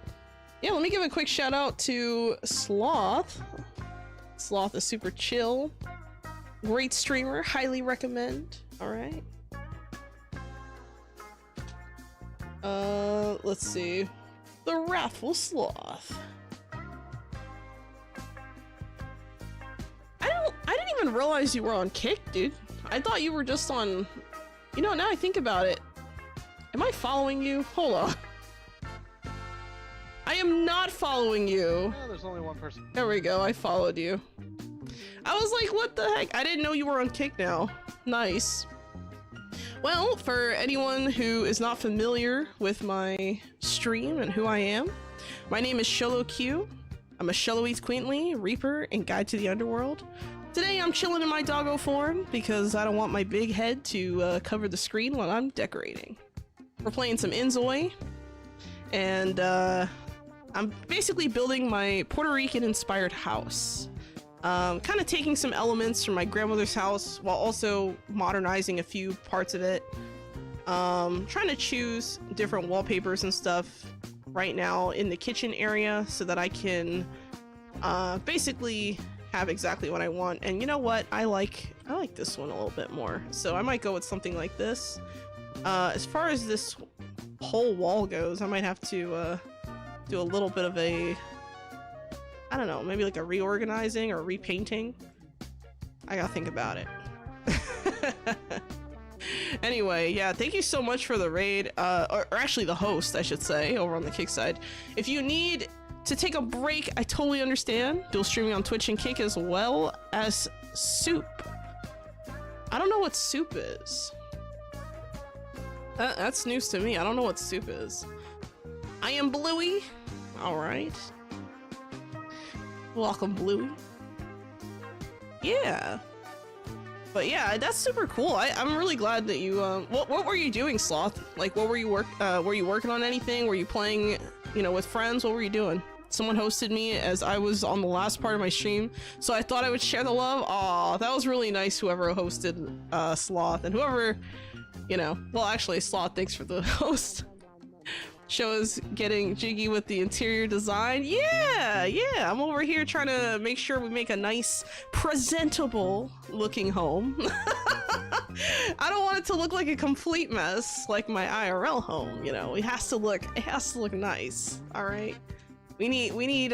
Yeah, let me give a quick shout out to Sloth. Sloth is super chill. Great streamer, highly recommend. Alright. Let's see. The Wrathful Sloth. I didn't even realize you were on Kick, dude. I thought you were just on... You know, now I think about it. Am I following you? Hold on. I am not following you. Yeah, there's only one person. There we go, I followed you. I was like, what the heck? I didn't know you were on Kick now. Nice. Well, for anyone who is not familiar with my stream and who I am, my name is XOLOQUEue. I'm a Xolo Eats Quaintly, Reaper, and Guide to the Underworld. Today I'm chilling in my doggo form because I don't want my big head to cover the screen while I'm decorating. We're playing some inZOI, and I'm basically building my Puerto Rican inspired house. Kind of taking some elements from my grandmother's house while also modernizing a few parts of it. Trying to choose different wallpapers and stuff right now in the kitchen area so that I can basically have exactly what I want. And you know what? I like this one a little bit more. So I might go with something like this. As far as this whole wall goes, I might have to do a little bit of a I don't know, maybe like a reorganizing or repainting. I gotta think about it. Anyway, yeah, thank you so much for the raid, or actually the host, I should say, over on the Kick side. If you need to take a break, I totally understand. Dual streaming on Twitch and Kick as well as Soup. I don't know what Soup is. That's news to me. I don't know what Soup is. I am Bluey. All right. Welcome, Bluey. Yeah. But yeah, that's super cool. I'm really glad that you, what were you doing, Sloth? Like, what were you working on anything? Were you playing, you know, with friends? What were you doing? Someone hosted me as I was on the last part of my stream, so I thought I would share the love. Aw, that was really nice, whoever hosted, Sloth, and whoever, you know, well, actually, Sloth, thanks for the host. Shows getting jiggy with the interior design. Yeah, I'm over here trying to make sure we make a nice, presentable looking home. I don't want it to look like a complete mess, like my IRL home, you know. It has to look nice, all right? We need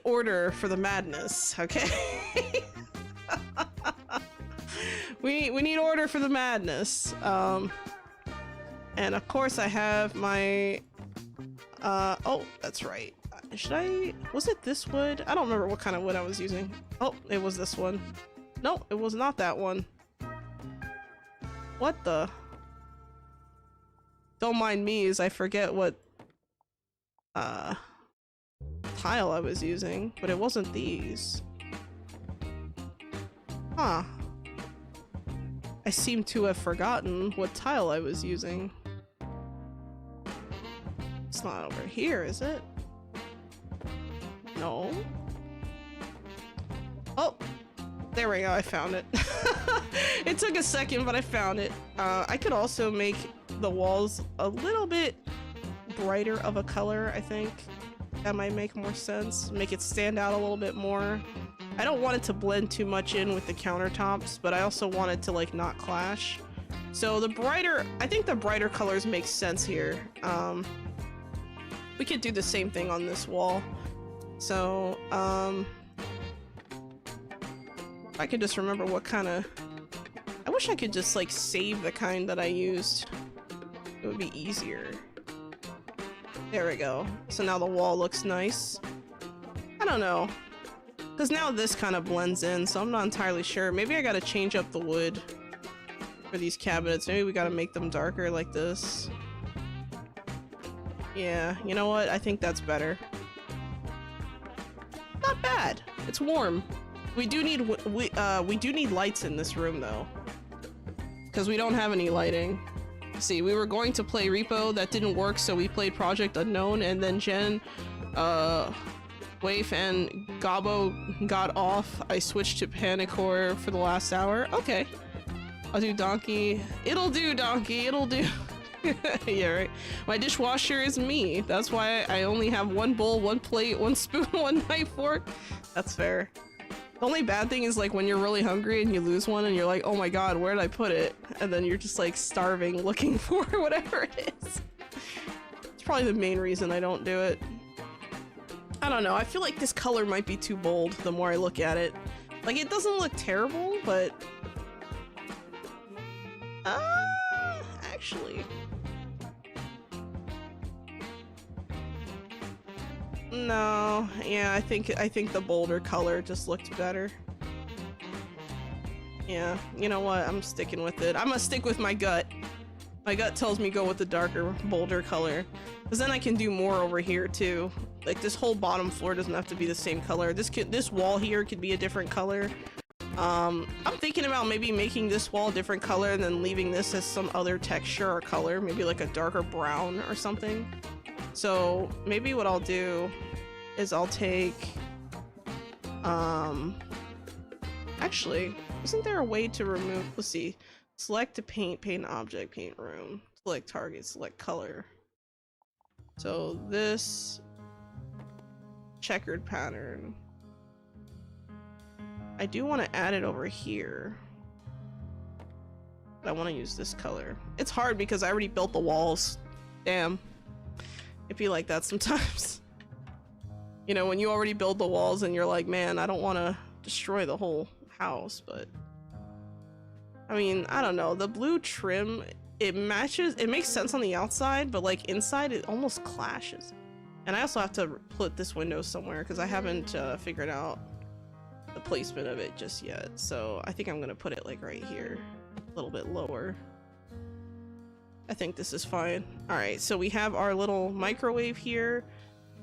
order for the madness, okay? we need order for the madness. And of course I have my, oh, that's right. Was it this wood? I don't remember what kind of wood I was using. Oh, it was this one. No, it was not that one. What the? Don't mind me as I forget what, tile I was using, but it wasn't these. Huh. I seem to have forgotten what tile I was using. It's not over here, is it? No. Oh, there we go, I found it. It took a second, but I found it. I could also make the walls a little bit brighter of a color, I think. That might make more sense. Make it stand out a little bit more. I don't want it to blend too much in with the countertops, but I also want it to like not clash. So the brighter, I think the brighter colors make sense here. We could do the same thing on this wall. So, I could just remember what kind of, I wish I could just like save the kind that I used. It would be easier. There we go. So now the wall looks nice. I don't know. Because now this kind of blends in, so I'm not entirely sure. Maybe I gotta change up the wood for these cabinets. Maybe we gotta make them darker like this. Yeah, you know what? I think that's better. Not bad. It's warm. We do need lights in this room though, because we don't have any lighting. See, we were going to play Repo, that didn't work, so we played Project Unknown, and then Jen, Waif and Gobbo got off. I switched to Panicore for the last hour. Okay. I'll do Donkey. It'll do, Donkey. It'll do. Yeah, right. My dishwasher is me. That's why I only have one bowl, one plate, one spoon, one knife, fork. That's fair. The only bad thing is like when you're really hungry and you lose one and you're like, oh my god, where did I put it? And then you're just like starving looking for whatever it is. It's probably the main reason I don't do it. I don't know, I feel like this color might be too bold the more I look at it. Like, it doesn't look terrible, but... actually... No, yeah, I think the bolder color just looked better. Yeah, you know what, I'm sticking with it. I'm gonna stick with my gut. My gut tells me go with the darker, bolder color. Because then I can do more over here too. Like, this whole bottom floor doesn't have to be the same color. This wall here could be a different color. I'm thinking about maybe making this wall a different color and then leaving this as some other texture or color. Maybe like a darker brown or something. So maybe what I'll do is I'll take... Actually, isn't there a way to remove... Let's see. Select to paint, paint object, paint room. Select target, select color. So this... checkered pattern. I do want to add it over here. But I want to use this color. It's hard because I already built the walls. Damn. It'd be like that sometimes. You know, when you already build the walls and you're like, man, I don't want to destroy the whole house, but I mean, I don't know. The blue trim, it matches, it makes sense on the outside, but like inside it almost clashes. And I also have to put this window somewhere because I haven't figured out the placement of it just yet. So I think I'm gonna put it like right here, a little bit lower. I think this is fine. All right, so we have our little microwave here.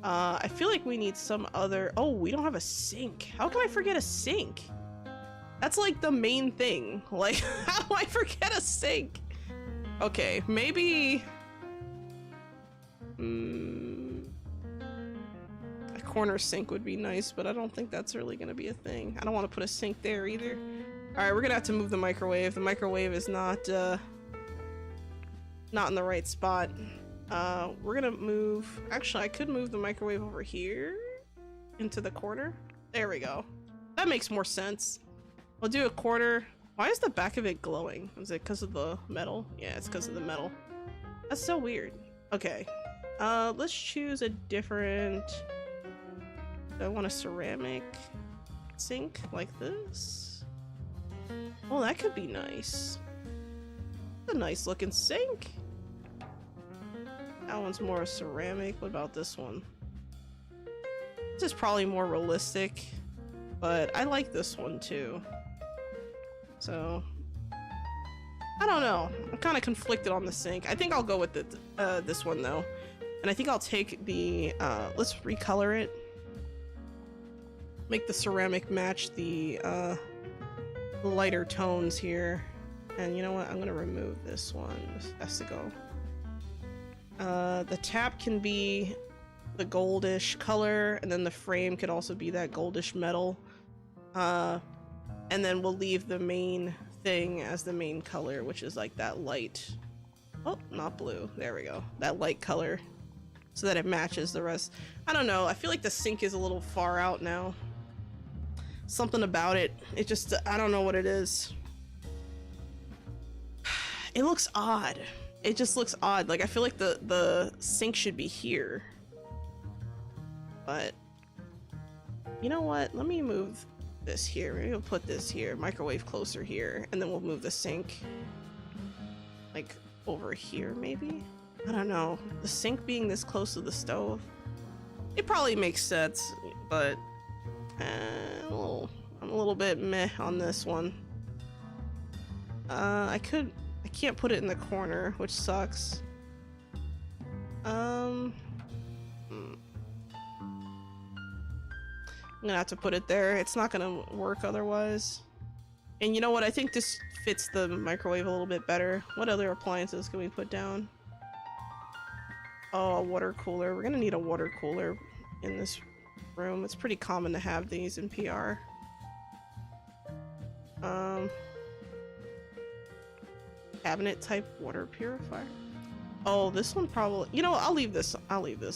I feel like we need some other, oh, we don't have a sink. How can I forget a sink? That's like the main thing. Like, how do I forget a sink? Okay, maybe a corner sink would be nice, but I don't think that's really gonna be a thing. I don't want to put a sink there either. All right, we're gonna have to move the microwave. The microwave is not in the right spot. We're gonna move, actually I could move the microwave over here into the corner. There we go. That makes more sense. We'll do a corner. Why is the back of it glowing? Is it because of the metal? Yeah, it's because of the metal. That's so weird. Okay. Let's choose a different, do I want a ceramic sink like this? Oh, that could be nice. That's a nice looking sink. That one's more ceramic. What about this one? This is probably more realistic, but I like this one too. So, I don't know. I'm kind of conflicted on the sink. I think I'll go with this one though. And I think I'll take the, let's recolor it. Make the ceramic match the lighter tones here. And you know what? I'm gonna remove this one. This has to go. The tap can be the goldish color, and then the frame could also be that goldish metal. And then we'll leave the main thing as the main color, which is like that light. Oh, not blue. There we go. That light color, so that it matches the rest. I don't know. I feel like the sink is a little far out now. Something about it. It just, I don't know what it is. It looks odd. It just looks odd. Like, I feel like the sink should be here. But, you know what? Let me move this here. Maybe we'll put this here. Microwave closer here. And then we'll move the sink, like, over here, maybe? I don't know. The sink being this close to the stove, it probably makes sense, but I'm a little bit meh on this one. I can't put it in the corner, which sucks. I'm gonna have to put it there. It's not gonna work otherwise. And you know what? I think this fits the microwave a little bit better. What other appliances can we put down? Oh, a water cooler. We're gonna need a water cooler in this room. It's pretty common to have these in PR. Cabinet type water purifier. Oh, this one probably, you know what, I'll leave this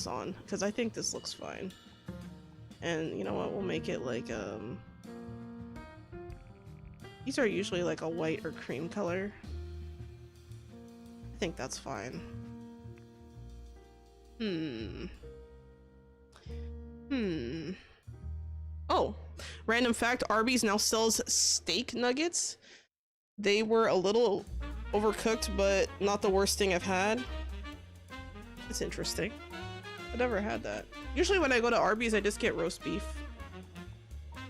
on because I think this looks fine. And you know what, we'll make it like these are usually like a white or cream color. I think that's fine. Oh, random fact, Arby's now sells steak nuggets. They were a little overcooked, but not the worst thing I've had. It's interesting. I've never had that. Usually when I go to Arby's, I just get roast beef.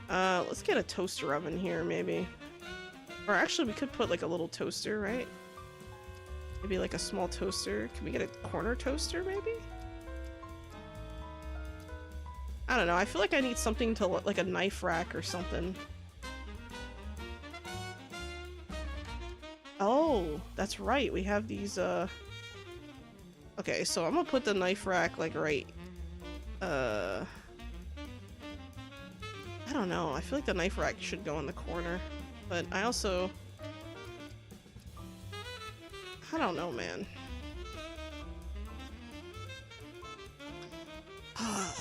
Let's get a toaster oven here, maybe. Or actually, we could put like a little toaster, right? Maybe like a small toaster. Can we get a corner toaster, maybe? I don't know. I feel like I need something to, like a knife rack or something. Oh, that's right. We have these, okay, so I'm gonna put the knife rack, like, right, I don't know. I feel like the knife rack should go in the corner, but I also, I don't know, man.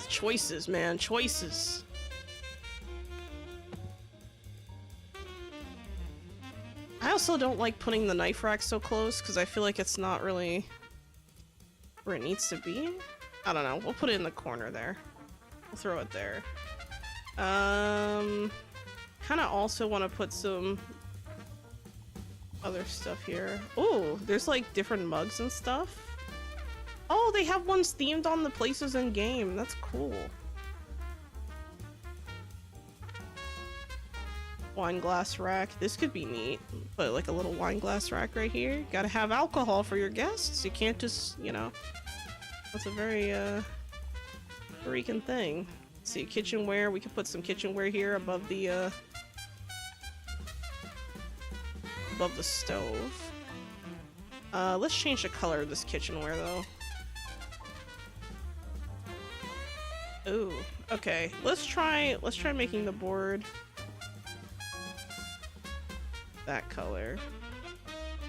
Choices, man, choices. I also don't like putting the knife rack so close because I feel like it's not really where it needs to be. I don't know. We'll put it in the corner there. We'll throw it there. Kind of also want to put some other stuff here. Oh, there's like different mugs and stuff. Oh, they have ones themed on the places in game. That's cool. Wine glass rack. This could be neat. Put like a little wine glass rack right here. Gotta have alcohol for your guests. You can't just, you know. That's a very freaking thing. Let's see, kitchenware. We could put some kitchenware here above the stove. Let's change the color of this kitchenware though. Ooh, okay. Let's try making the board that color.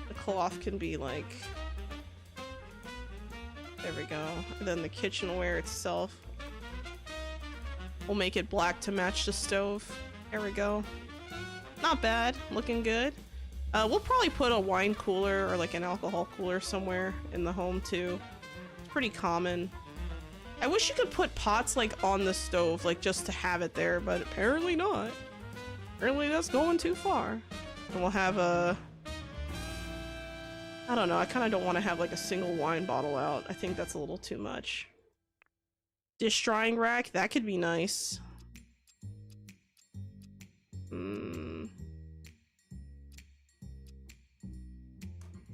The cloth can be like, there we go. And then the kitchenware itself, we'll make it black to match the stove. There we go. Not bad, looking good. We'll probably put a wine cooler or like an alcohol cooler somewhere in the home too. It's pretty common. I wish you could put pots like on the stove, like just to have it there, but apparently not. Apparently that's going too far. And we'll have a, I don't know, I kind of don't want to have like a single wine bottle out. I think that's a little too much. Dish drying rack, that could be nice.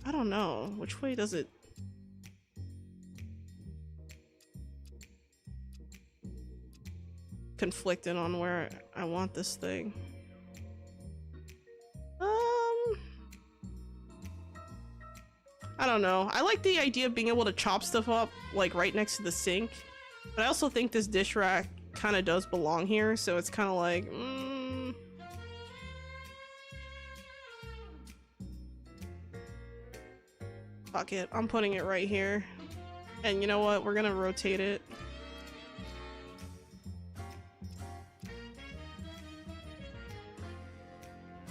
I don't know. Which way does it... conflicted on where I want this thing. I don't know. I like the idea of being able to chop stuff up like right next to the sink, but I also think this dish rack kind of does belong here, so it's kind of like fuck it, I'm putting it right here. And you know what, we're gonna rotate it.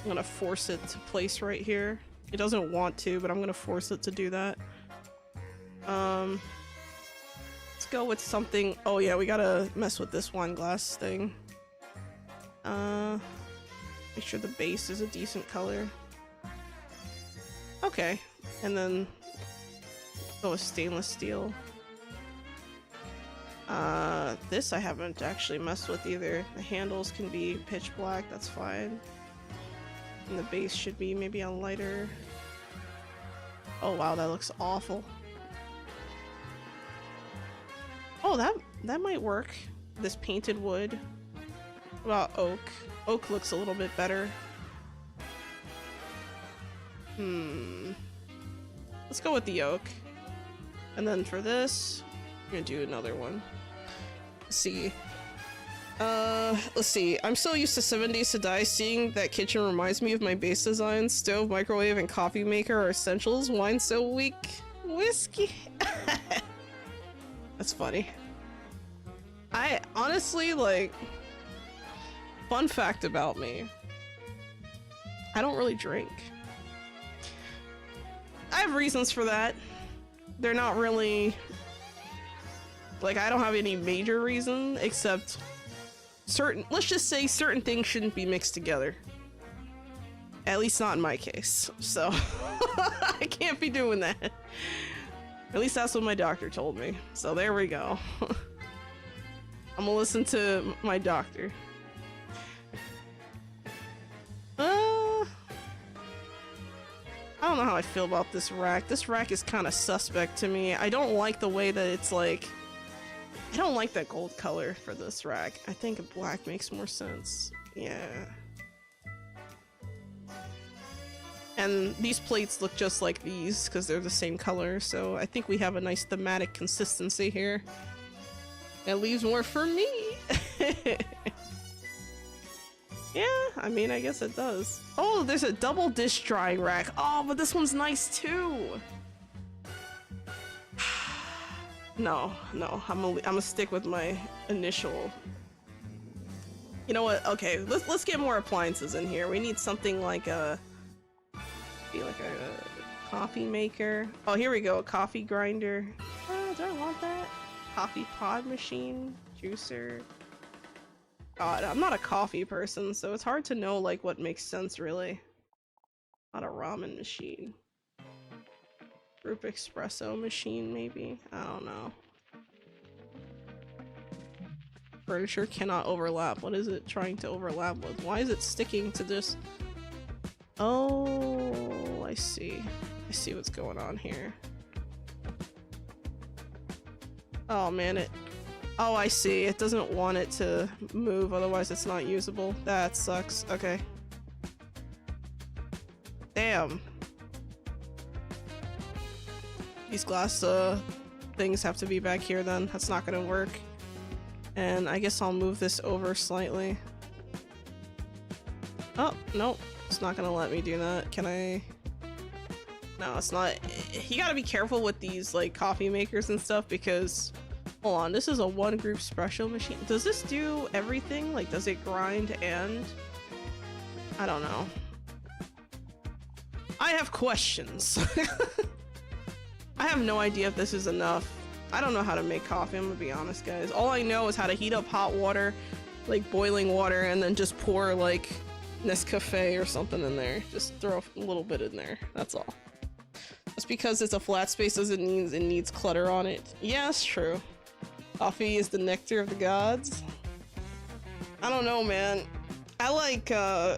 I'm gonna force it to place right here. It doesn't want to, but I'm gonna force it to do that. Let's go with something. Oh yeah, we gotta mess with this wine glass thing. Make sure the base is a decent color. Okay, and then go with stainless steel. This I haven't actually messed with either. The handles can be pitch black, that's fine. And the base should be maybe a lighter. Oh wow, that looks awful. Oh, that might work. This painted wood. What about oak? Oak looks a little bit better. Let's go with the oak. And then for this, I'm gonna do another one. Let's see. Let's see. I'm so used to 7 Days to Die. Seeing that kitchen reminds me of my base design. Stove, microwave, and coffee maker are essentials. Wine so weak. Whiskey. That's funny. I honestly, like, fun fact about me. I don't really drink. I have reasons for that. They're not really, like, I don't have any major reason except let's just say certain things shouldn't be mixed together. At least not in my case. So I can't be doing that. At least that's what my doctor told me. So there we go. I'm gonna listen to my doctor. I don't know how I feel about this rack. This rack is kind of suspect to me. I don't like the way that it's like, I don't like that gold color for this rack. I think black makes more sense. Yeah. And these plates look just like these because they're the same color, so I think we have a nice thematic consistency here. It leaves more for me. Yeah, I mean, I guess it does. Oh, there's a double dish drying rack. Oh, but this one's nice too. No, I'm gonna stick with my initial. You know what? Okay, let's get more appliances in here. We need something like a coffee maker. Oh, here we go. A coffee grinder. Oh, do I want that? Coffee pod machine, juicer. God, I'm not a coffee person, so it's hard to know like what makes sense really. Not a ramen machine. Group espresso machine, maybe? I don't know. Furniture cannot overlap. What is it trying to overlap with? Why is it sticking to this? Oh, I see. I see what's going on here. Oh man, oh, I see. It doesn't want it to move, otherwise it's not usable. That sucks. Okay. Damn. These glass things have to be back here then. That's not gonna work. And I guess I'll move this over slightly. Oh, nope. It's not gonna let me do that. Can I? No, it's not. You gotta be careful with these like coffee makers and stuff because, hold on, this is a one group special machine. Does this do everything? Like, does it grind and? I don't know. I have questions. I have no idea if this is enough. I don't know how to make coffee, I'm gonna be honest, guys. All I know is how to heat up hot water, like boiling water, and then just pour like Nescafe or something in there. Just throw a little bit in there. That's all. Just because it's a flat space doesn't mean it needs clutter on it. Yeah, it's true. Coffee is the nectar of the gods. I don't know, man. I like Yoo-hoo.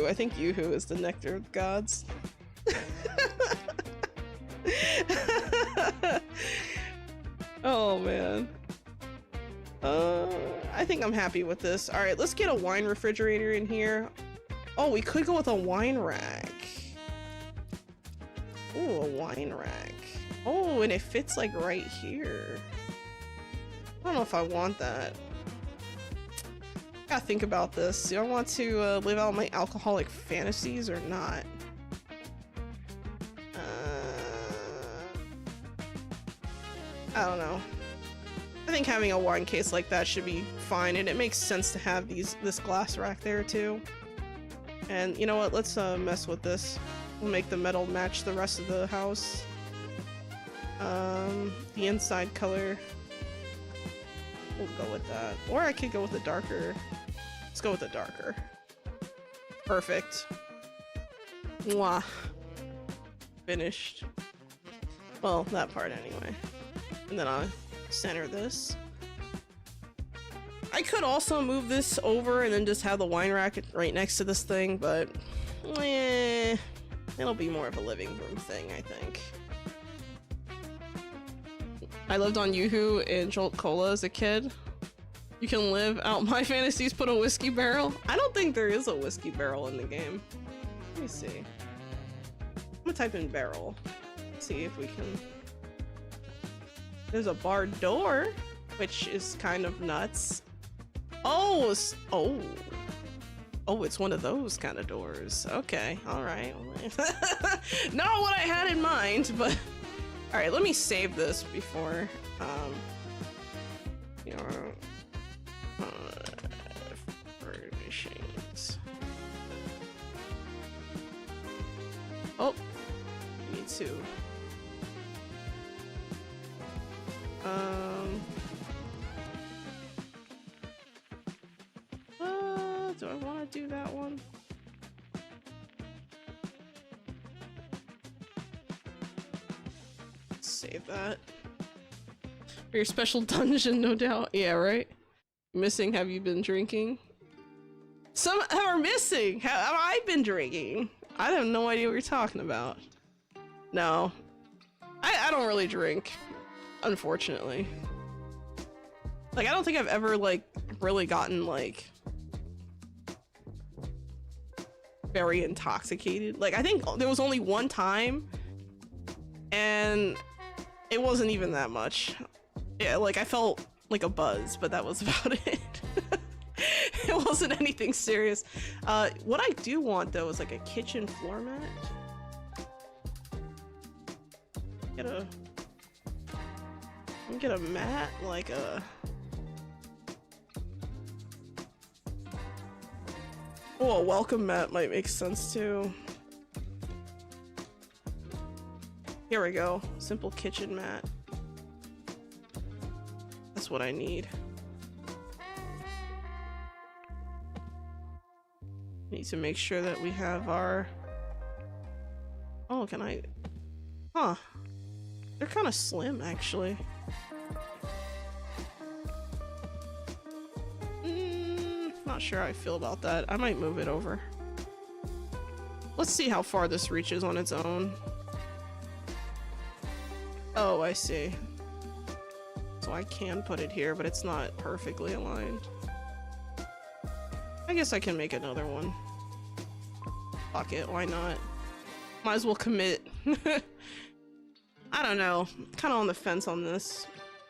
I think Yoo-hoo is the nectar of the gods. Oh man. I think I'm happy with this. All right, let's get a wine refrigerator in here. Oh, we could go with a wine rack. Ooh, a wine rack. Oh, and it fits like right here. I don't know if I want that. Gotta think about this. Do I want to live out my alcoholic fantasies or not? I don't know. I think having a wine case like that should be fine, and it makes sense to have this glass rack there too. And you know what? Let's mess with this. We'll make the metal match the rest of the house. The inside color. We'll go with that. Or I could go with the darker. Let's go with the darker. Perfect. Mwah. Finished. Well, that part anyway. And then I'll center this. I could also move this over and then just have the wine rack right next to this thing, but it'll be more of a living room thing, I think. I lived on Yoo-hoo and Jolt Cola as a kid. You can live out my fantasies, put a whiskey barrel. I don't think there is a whiskey barrel in the game. Let me see. I'm gonna type in barrel. See if we can. There's a bar door, which is kind of nuts. Oh, oh, it's one of those kind of doors. Okay, all right. Not what I had in mind, but all right. Let me save this before. You know, furnishings. Oh, me too. Do I want to do that one? Save that. For your special dungeon, no doubt. Yeah, right? Missing, have you been drinking? Some are missing! Have I been drinking? I have no idea what you're talking about. No. I don't really drink. Unfortunately. Like, I don't think I've ever, like, really gotten, like, very intoxicated. Like, I think there was only one time, and it wasn't even that much. Yeah, like, I felt like a buzz, but that was about it. It wasn't anything serious. What I do want, though, is, like, a kitchen floor mat. Get a mat, like a... Oh, a welcome mat might make sense too. Here we go. Simple kitchen mat. That's what I need. Need to make sure that we have our... Oh, can I... Huh. They're kind of slim, actually. Not sure how I feel about that. I might move it over. Let's see how far this reaches on its own. Oh, I see. So I can put it here, but it's not perfectly aligned. I guess I can make another one. Fuck it, why not? Might as well commit. I don't know. Kind of on the fence on this.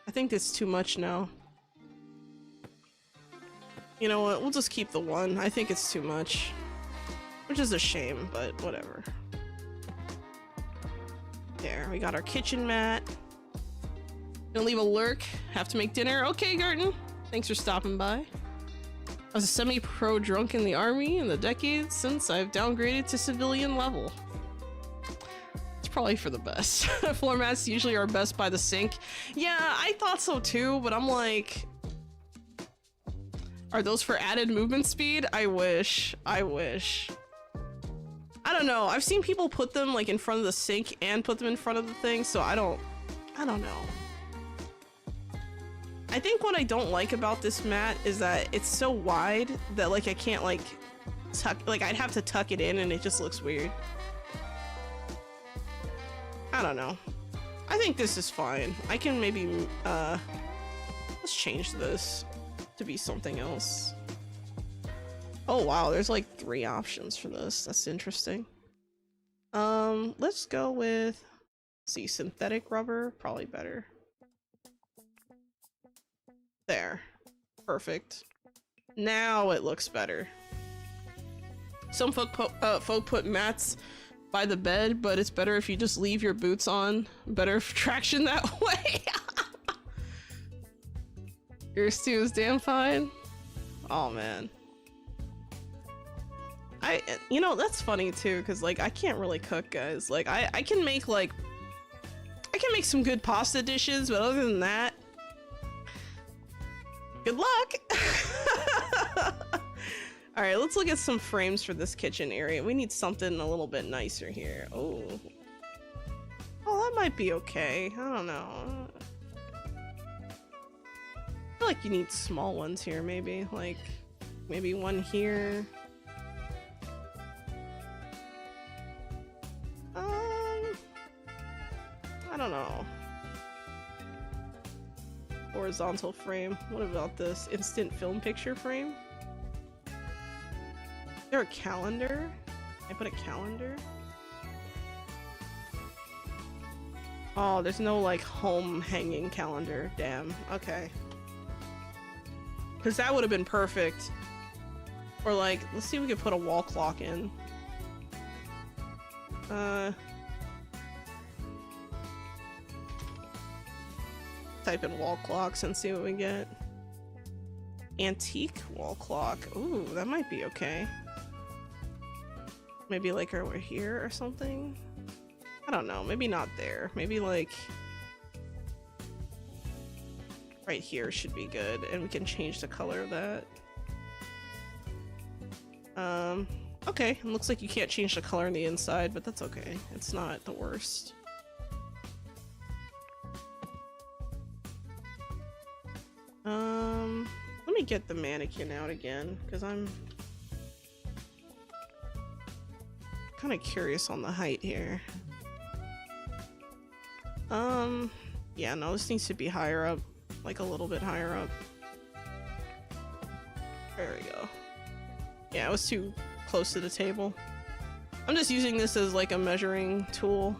I think it's too much now. You know what? We'll just keep the one. I think it's too much. Which is a shame, but whatever. There, we got our kitchen mat. Gonna leave a lurk. Have to make dinner. Okay, Garten. Thanks for stopping by. I was a semi-pro drunk in the army in the decades since I've downgraded to civilian level. It's probably for the best. Floor mats usually are best by the sink. Yeah, I thought so too, but I'm like... Are those for added movement speed? I wish. I wish. I don't know. I've seen people put them like in front of the sink and put them in front of the thing, so I don't know. I think what I don't like about this mat is that it's so wide that like I can't like tuck, like I'd have to tuck it in and it just looks weird. I don't know. I think this is fine. I can maybe let's change this to be something else. Oh wow, there's like 3 options for this. That's interesting. Let's go with, let's see, synthetic rubber, probably better. There. Perfect. Now it looks better. Some folk put mats by the bed, but it's better if you just leave your boots on. Better traction that way. Your stew is damn fine. Oh man. You know, that's funny too, because like I can't really cook, guys. Like I can make like, I can make some good pasta dishes, but other than that, good luck. All right, let's look at some frames for this kitchen area. We need something a little bit nicer here. Oh, that might be okay. I don't know. I feel like you need small ones here, maybe. Like, maybe one here. I don't know. Horizontal frame. What about this? Instant film picture frame? Is there a calendar? Can I put a calendar? Oh, there's no like home hanging calendar. Damn. Okay. Because that would have been perfect. Or like, let's see if we can put a wall clock in. Type in wall clocks and see what we get. Antique wall clock. Ooh, that might be okay. Maybe like over here or something? I don't know. Maybe not there. Maybe like right here should be good, and we can change the color of that. Okay. It looks like you can't change the color on the inside, but that's okay. It's not the worst. Let me get the mannequin out again, because I'm kind of curious on the height here. Yeah, no, this needs to be higher up, like a little bit higher up. There we go. Yeah, it was too close to the table. I'm just using this as like a measuring tool,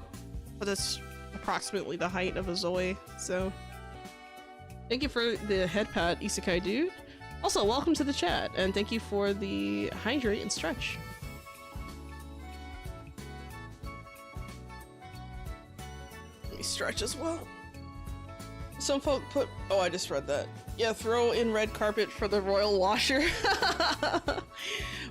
but it's approximately the height of a Zois, so. Thank you for the headpat, Isekai Dude. Also, welcome to the chat, and thank you for the hydrate and stretch. Let me stretch as well. Some folk put, oh, I just read that. Yeah, throw in red carpet for the royal washer.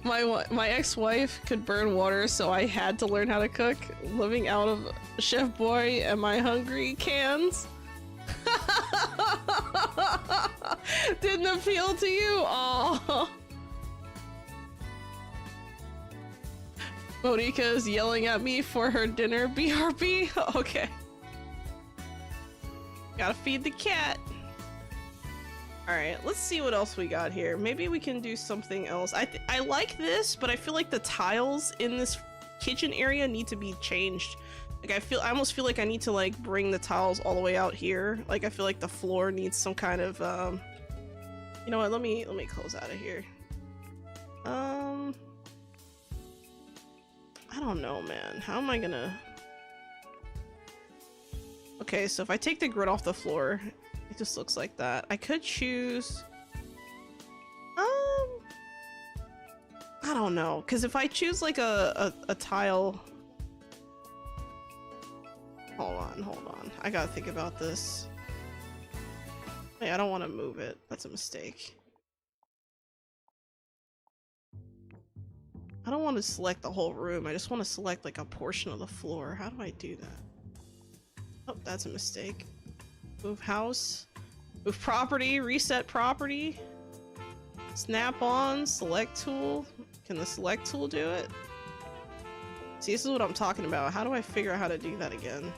My ex-wife could burn water, so I had to learn how to cook. Living out of Chef Boy and my hungry cans. Didn't appeal to you? Oh. Monica is yelling at me for her dinner. BRB. Okay. Gotta feed the cat. Alright, let's see what else we got here. Maybe we can do something else. I like this, but I feel like the tiles in this kitchen area need to be changed. Like I almost feel like I need to like bring the tiles all the way out here. Like I feel like the floor needs some kind of you know what, let me close out of here. I don't know, man. How am I gonna... Okay, so if I take the grid off the floor, it just looks like that. I could choose... I don't know, because if I choose like a tile... Hold on. I gotta think about this. Hey, I don't want to move it. That's a mistake. I don't want to select the whole room. I just want to select like a portion of the floor. How do I do that? Oh, that's a mistake. Move house. Move property. Reset property. Snap on. Select tool. Can the select tool do it? See, this is what I'm talking about. How do I figure out how to do that again?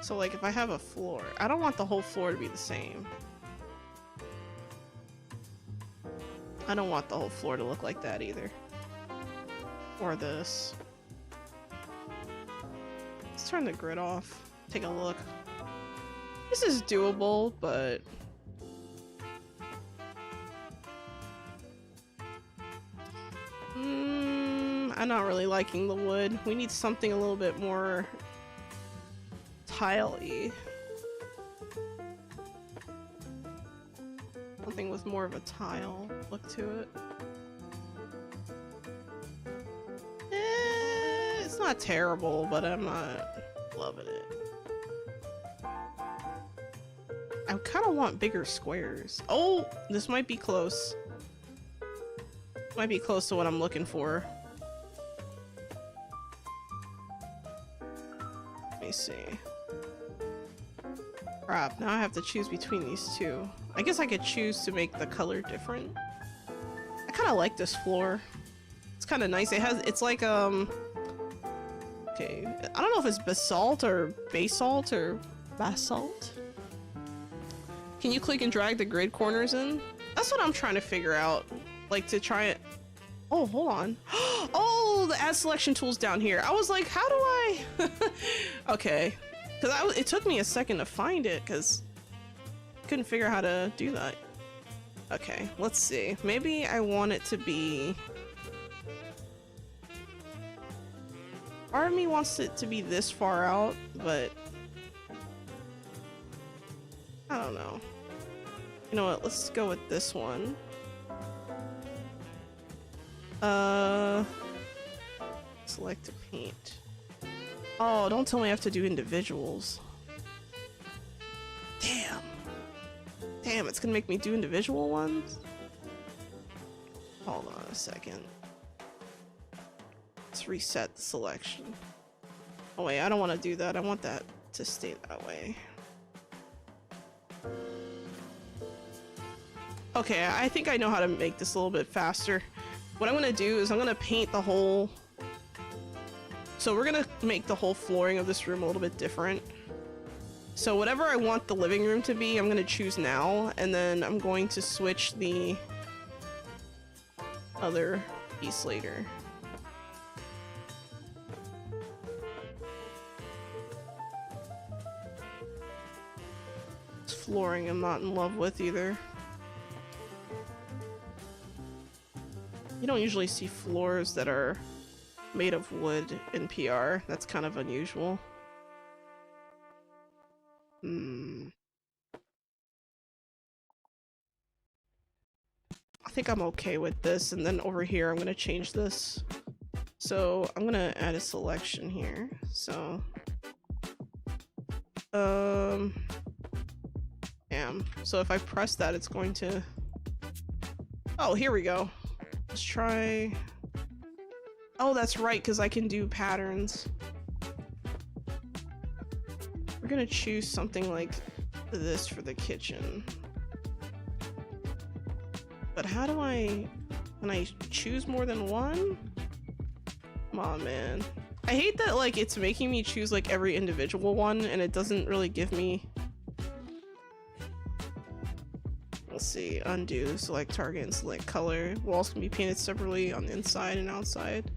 So like if I have a floor, I don't want the whole floor to be the same. I don't want the whole floor to look like that either. Or this. Let's turn the grid off. Take a look. This is doable, but... I'm not really liking the wood. We need something a little bit more... tile-y. Something with more of a tile look to it. It's not terrible, but I'm not loving it. I kind of want bigger squares. Oh, this might be close. Might be close to what I'm looking for. Let me see. Crap, now I have to choose between these two. I guess I could choose to make the color different. I kind of like this floor. It's kind of nice. It's like, okay. I don't know if it's basalt or basalt or basalt. Can you click and drag the grid corners in? That's what I'm trying to figure out. Like to try it. Oh, hold on. Oh, the add selection tool's down here. I was like, how do I? Okay. Because it took me a second to find it because I couldn't figure out how to do that. Okay, let's see. Maybe I want it to be... Part of me wants it to be this far out, but... I don't know. You know what? Let's go with this one. Select a paint. Oh, don't tell me I have to do individuals. Damn. Damn, it's gonna make me do individual ones? Hold on a second. Let's reset the selection. Oh wait, I don't want to do that. I want that to stay that way. Okay, I think I know how to make this a little bit faster. What I'm gonna do is I'm gonna paint the whole... So we're gonna make the whole flooring of this room a little bit different. So whatever I want the living room to be, I'm gonna choose now, and then I'm going to switch the other piece later. This flooring I'm not in love with either. You don't usually see floors that are made of wood in PR. That's kind of unusual. I think I'm okay with this, and then over here I'm gonna change this. So I'm gonna add a selection here. So damn. So if I press that, it's going to... Oh, here we go. Let's try... Oh, that's right, because I can do patterns. We're gonna choose something like this for the kitchen. But how do can I choose more than one? Come on, man. I hate that, like, it's making me choose, like, every individual one, and it doesn't really give me... Let's see, undo, select target, and select color. Walls can be painted separately on the inside and outside.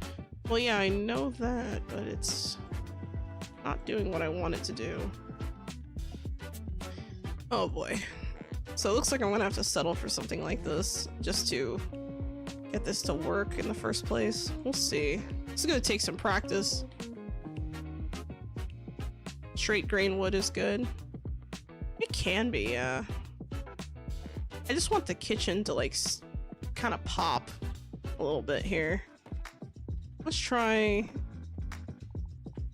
Well, yeah, I know that, but it's not doing what I want it to do. Oh boy. So it looks like I'm gonna have to settle for something like this just to get this to work in the first place. We'll see. This is gonna take some practice. Straight grain wood is good. It can be, yeah. I just want the kitchen to like kind of pop a little bit here. Let's try.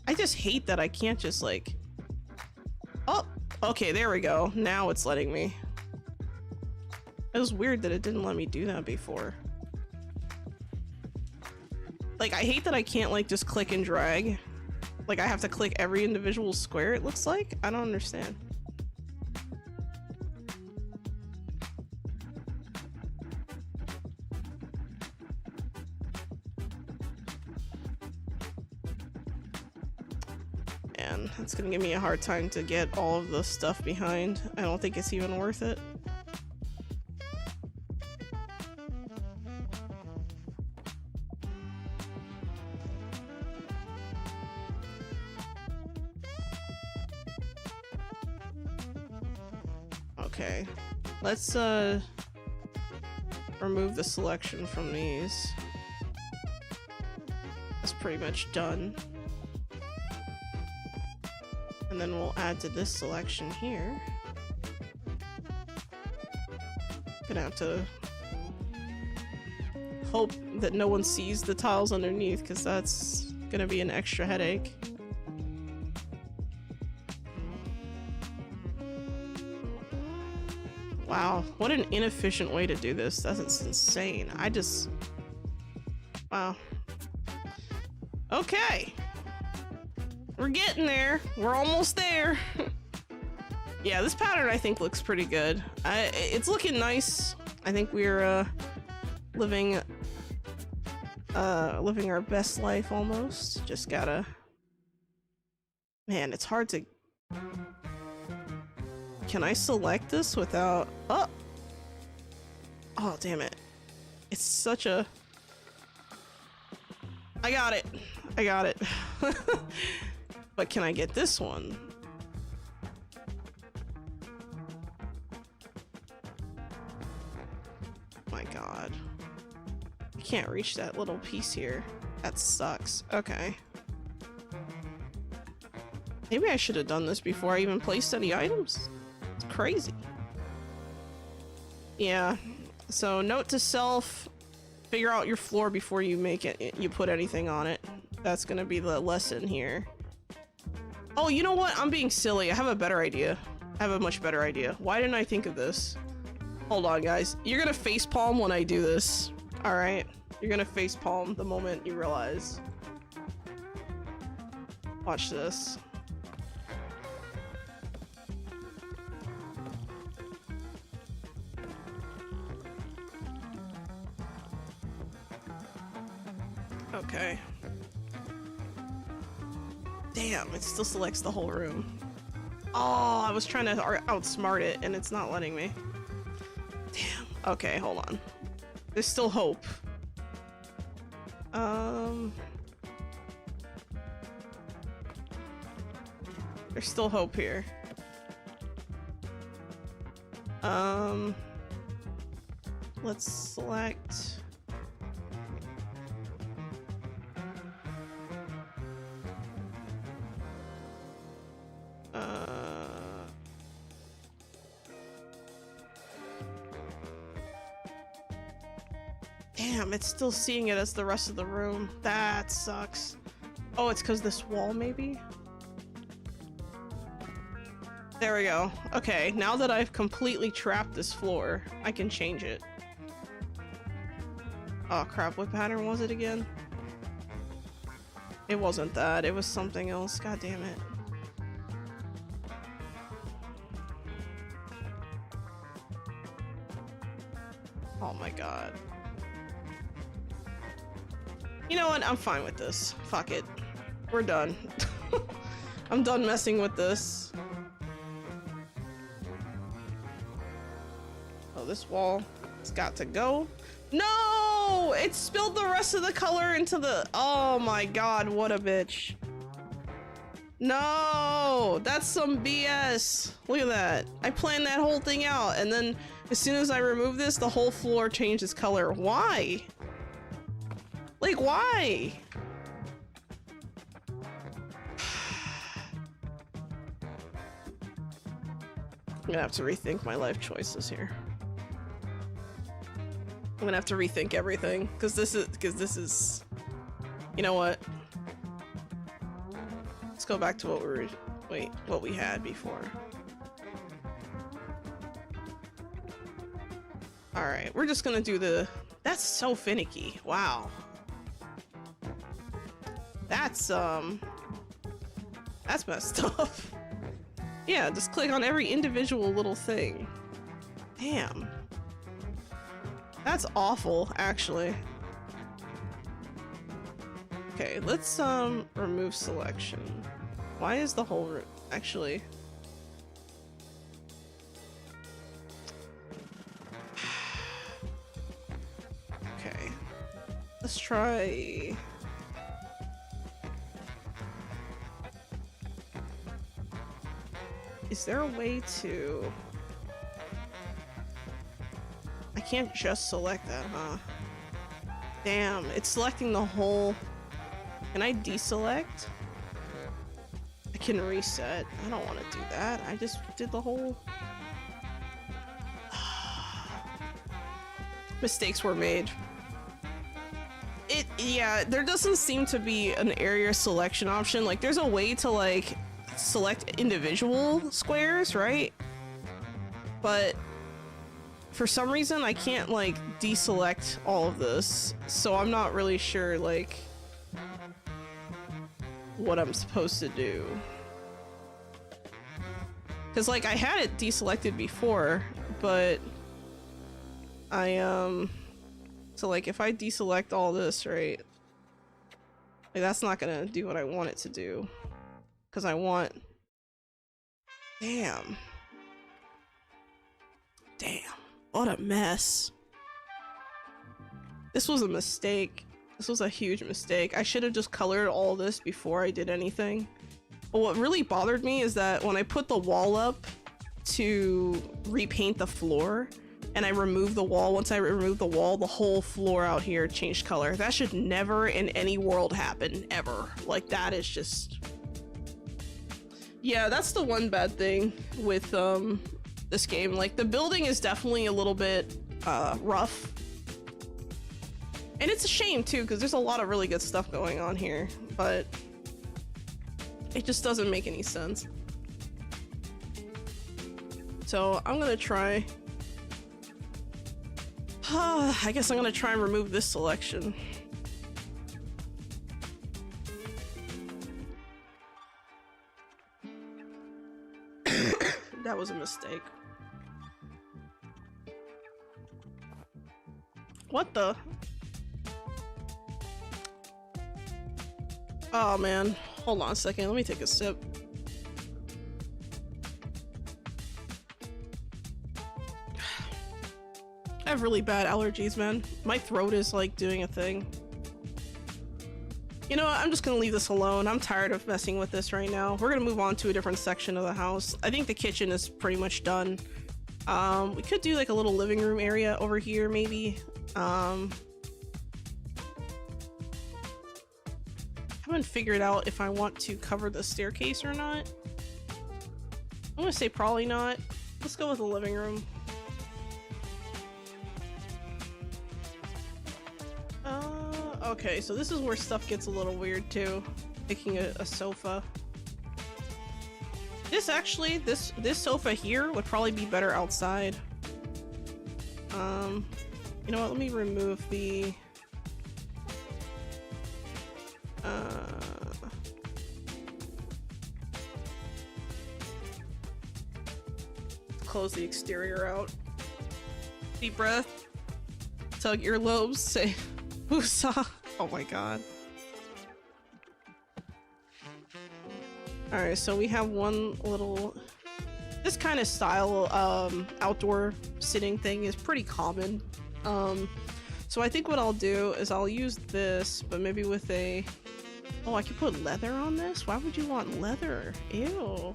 I just hate that I can't just like. Oh, okay, there we go. Now it's letting me. It was weird that it didn't let me do that before. Like, I hate that I can't like just click and drag. Like, I have to click every individual square, it looks like. I don't understand. And it's gonna give me a hard time to get all of the stuff behind. I don't think it's even worth it. Okay, let's remove the selection from these. That's pretty much done. And then we'll add to this selection here. Gonna have to hope that no one sees the tiles underneath, because that's gonna be an extra headache. Wow, what an inefficient way to do this. That's insane. Wow. Okay. We're getting there. We're almost there. Yeah, this pattern I think looks pretty good. It's looking nice. I think we're living our best life almost. Just gotta... Man, it's hard to... Can I select this without... Oh! Oh, damn it. It's such a... I got it. I got it. But can I get this one? My god. I can't reach that little piece here. That sucks. Okay. Maybe I should have done this before I even placed any items. It's crazy. Yeah. So note to self, figure out your floor before you make it, you put anything on it. That's gonna be the lesson here. Oh, you know what? I'm being silly. I have a better idea. I have a much better idea. Why didn't I think of this? Hold on, guys. You're gonna facepalm when I do this. Alright? You're gonna facepalm the moment you realize. Watch this. Okay. Damn, it still selects the whole room. Oh, I was trying to outsmart it and it's not letting me. Damn. Okay, hold on. There's still hope. There's still hope here. Let's select... Damn, it's still seeing it as the rest of the room. That sucks. Oh, it's because this wall, maybe? There we go. Okay, now that I've completely trapped this floor, I can change it. Oh crap, what pattern was it again? It wasn't that, it was something else. God damn it. Oh my god. You know what? I'm fine with this. Fuck it. We're done. I'm done messing with this. Oh, this wall has got to go. No! It spilled the rest of the color into the... Oh my god, what a bitch. No! That's some BS. Look at that. I planned that whole thing out, and then as soon as I remove this, the whole floor changes color. Why? Like, why? I'm gonna have to rethink my life choices here. I'm gonna have to rethink everything, because this is, you know what? Let's go back to what we were, what we had before. All right, we're just gonna do the, that's so finicky. Wow. That's messed up. Yeah, just click on every individual little thing. Damn. That's awful, actually. Okay, let's remove selection. Why is the whole room actually? Okay. Let's try. Is there a way to... I can't just select that, huh? Damn, it's selecting the whole... Can I deselect? I can reset. I don't want to do that. I just did the whole... Mistakes were made. Yeah, there doesn't seem to be an area selection option. Like, there's a way to, like, select individual squares, right? But for some reason I can't like deselect all of this, so I'm not really sure like what I'm supposed to do, because like I had it deselected before, but I so like if I deselect all this, right, like that's not gonna do what I want it to do. Because I want... Damn. Damn. What a mess. This was a mistake. This was a huge mistake. I should have just colored all this before I did anything. But what really bothered me is that when I put the wall up to repaint the floor, and I removed the wall, once I removed the wall, the whole floor out here changed color. That should never in any world happen, ever. Like, that is just... Yeah, that's the one bad thing with this game. Like, the building is definitely a little bit rough. And it's a shame too, because there's a lot of really good stuff going on here, but it just doesn't make any sense. So I'm gonna try... I guess I'm gonna try and remove this selection. That was a mistake. What the? Oh man, hold on a second, let me take a sip. I have really bad allergies, man. My throat is like doing a thing. You know what, I'm just gonna leave this alone. I'm tired of messing with this right now. We're gonna move on to a different section of the house. I think the kitchen is pretty much done. We could do like a little living room area over here, maybe. Haven't figured out if I want to cover the staircase or not. I'm gonna say probably not. Let's go with the living room. Okay, so this is where stuff gets a little weird too. Picking a sofa. This actually, this sofa here would probably be better outside. You know what, let me remove the... close the exterior out. Deep breath. Tug earlobes, say woosah. Oh my god. Alright, so we have one little... This kind of style outdoor sitting thing is pretty common. So I think what I'll do is I'll use this, but maybe with a... Oh, I can put leather on this? Why would you want leather? Ew.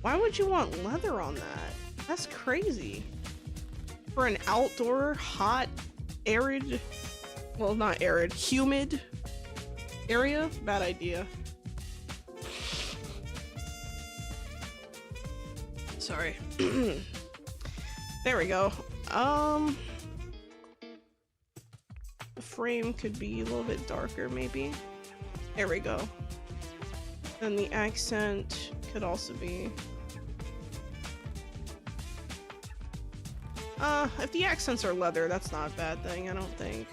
Why would you want leather on that? That's crazy. For an outdoor, hot, arid... Well, not arid, humid area? Bad idea. Sorry. There we go. The frame could be a little bit darker, maybe. There we go. And the accent could also be... if the accents are leather, that's not a bad thing, I don't think.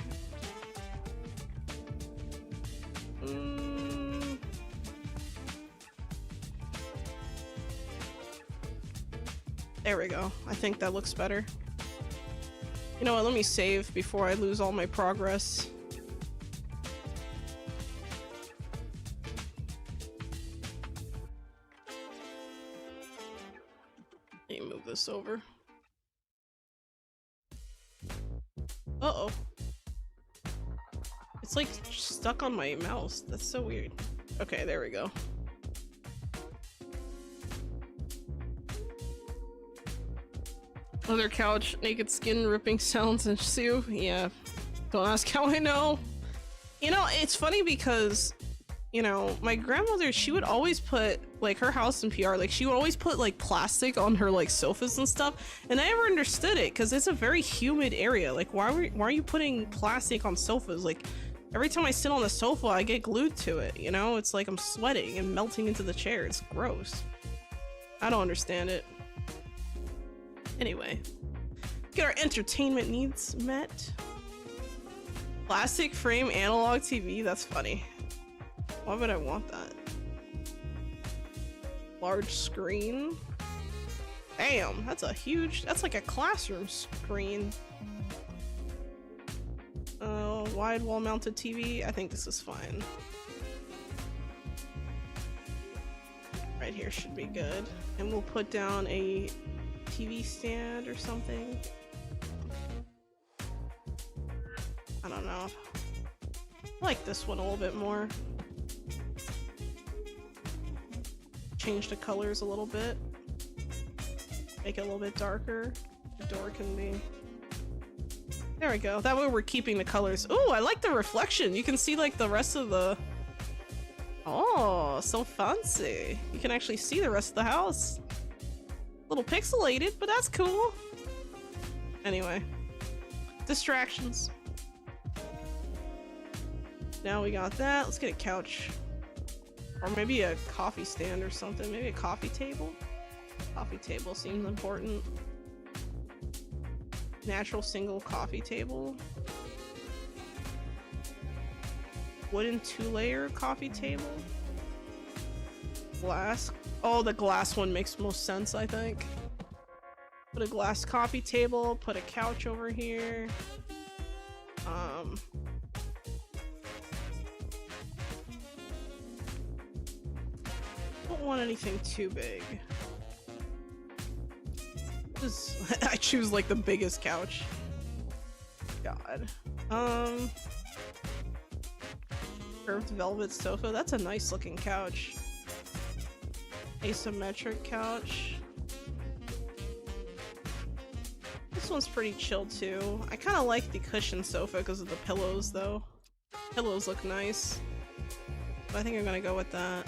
There we go. I think that looks better. You know what? Let me save before I lose all my progress. Let me move this over. Uh-oh. It's like stuck on my mouse. That's so weird. Okay, there we go. Other couch, naked skin ripping sounds ensue. Yeah, don't ask how I know. You know, it's funny because, you know, my grandmother, she would always put, like, her house in PR, like, she would always put, like, plastic on her, like, sofas and stuff, and I never understood it, because it's a very humid area. Like, why are you putting plastic on sofas? Like, every time I sit on the sofa, I get glued to it, you know? It's like I'm sweating and melting into the chair. It's gross. I don't understand it. Anyway, get our entertainment needs met. Plastic frame analog TV, that's funny. Why would I want that? Large screen. Damn, that's a huge, that's like a classroom screen. Wide wall mounted TV, I think this is fine. Right here should be good. And we'll put down a TV stand or something. I don't know. I like this one a little bit more. Change the colors a little bit. Make it a little bit darker. The door can be... There we go. That way we're keeping the colors. Ooh, I like the reflection. You can see like the rest of the... Oh, so fancy. You can actually see the rest of the house. A little pixelated, but that's cool. Anyway. Distractions. Now we got that. Let's get a couch. Or maybe a coffee stand or something. Maybe a coffee table. Coffee table seems important. Natural single coffee table. Wooden 2-layer coffee table. Glass. Oh, the glass one makes most sense, I think. Put a glass coffee table. Put a couch over here. Don't want anything too big. I choose like the biggest couch. God. Curved velvet sofa. That's a nice looking couch. Asymmetric couch. This one's pretty chill too. I kind of like the cushion sofa because of the pillows though. Pillows look nice. But I think I'm gonna go with that.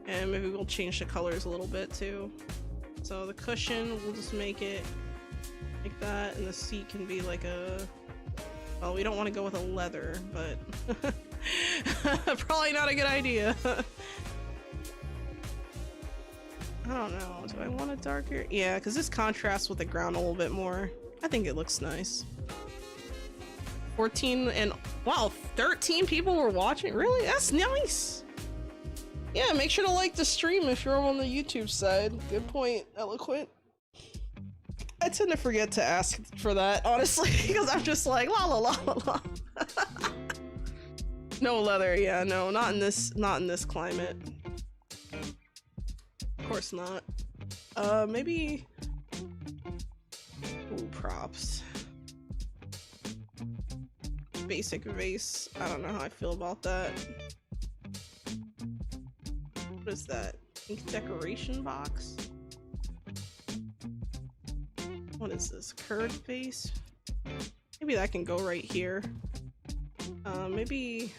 And maybe we'll change the colors a little bit too. So the cushion, we'll just make it like that, and the seat can be like a... Well, we don't want to go with a leather, but... Probably not a good idea. I don't know, do I want it darker? Yeah, because this contrasts with the ground a little bit more. I think it looks nice. 14 and... Wow, 13 people were watching? Really? That's nice! Yeah, make sure to like the stream if you're on the YouTube side. Good point, Eloquent. I tend to forget to ask for that, honestly, because I'm just like la la la la la. No leather, yeah, no, not in this climate. Of course not. Maybe. Ooh, props. Basic vase. I don't know how I feel about that. What is that? Ink decoration box? What is this? Curved vase? Maybe that can go right here. Maybe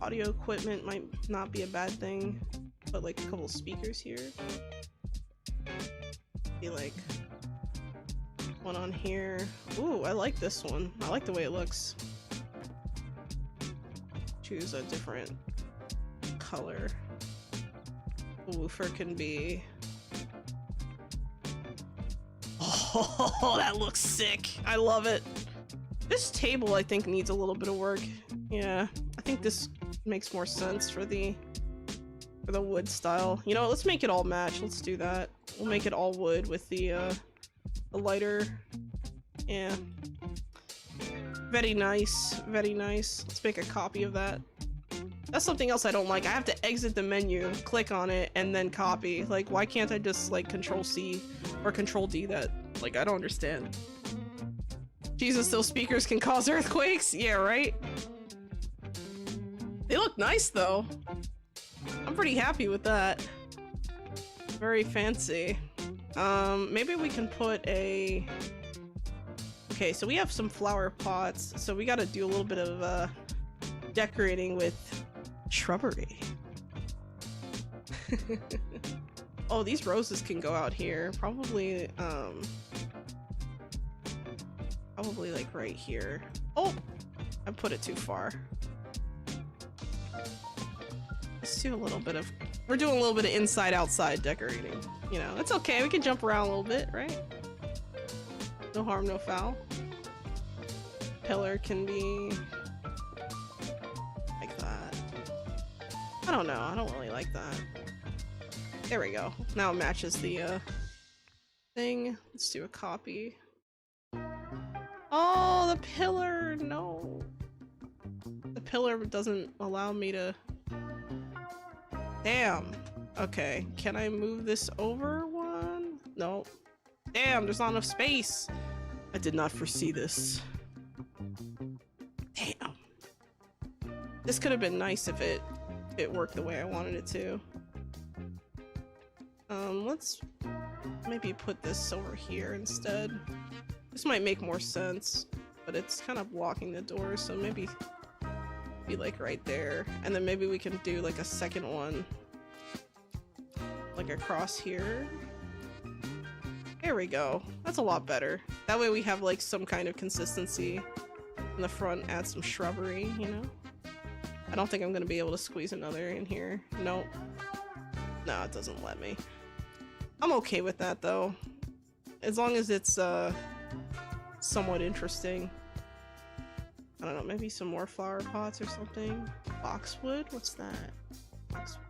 audio equipment might not be a bad thing. Put like a couple speakers here. Be like one on here. Ooh, I like this one. I like the way it looks. Choose a different color. The woofer can be. Oh, that looks sick. I love it. This table, I think, needs a little bit of work. Yeah, I think this makes more sense for the wood style. You know what, let's make it all match. Let's do that. We'll make it all wood with the lighter. Yeah. Very nice. Very nice. Let's make a copy of that. That's something else I don't like. I have to exit the menu, click on it, and then copy. Like, why can't I just, like, Control-C or Control-D that? Like, I don't understand. Jesus, those speakers can cause earthquakes? Yeah, right? They look nice, though. I'm pretty happy with that. Very fancy. Maybe we can put a... Okay, so we have some flower pots, so we gotta do a little bit of, decorating with shrubbery. Oh, these roses can go out here. Probably like right here. Oh! I put it too far. Let's do a little bit of... We're doing a little bit of inside-outside decorating. You know, it's okay. We can jump around a little bit, right? No harm, no foul. Pillar can be... like that. I don't know. I don't really like that. There we go. Now it matches the, thing. Let's do a copy. Oh, the pillar! No. The pillar doesn't allow me to... Damn. Okay. Can I move this over one? No. Damn, there's not enough space. I did not foresee this. Damn. This could have been nice if it worked the way I wanted it to. Let's maybe put this over here instead. This might make more sense, but it's kind of blocking the door, so maybe be like right there. And then maybe we can do like a second one like across here. There we go. That's a lot better. That way we have like some kind of consistency in the front, add some shrubbery, you know? I don't think I'm gonna be able to squeeze another in here. Nope. No, it doesn't let me. I'm okay with that though. As long as it's somewhat interesting. I don't know, maybe some more flower pots or something. Boxwood? What's that? Boxwood.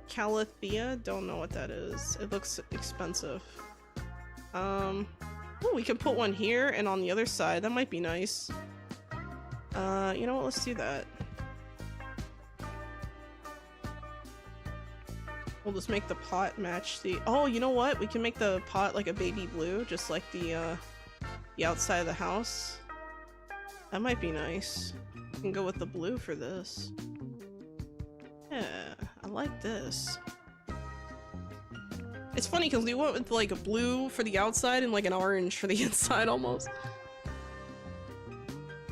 Calathea? Don't know what that is. It looks expensive. Oh, we can put one here and on the other side. That might be nice. You know what? Let's do that. We'll just make the pot match the... Oh, you know what? We can make the pot like a baby blue, just like the outside of the house. That might be nice. We can go with the blue for this. Yeah, I like this. It's funny because we went with like a blue for the outside and like an orange for the inside almost.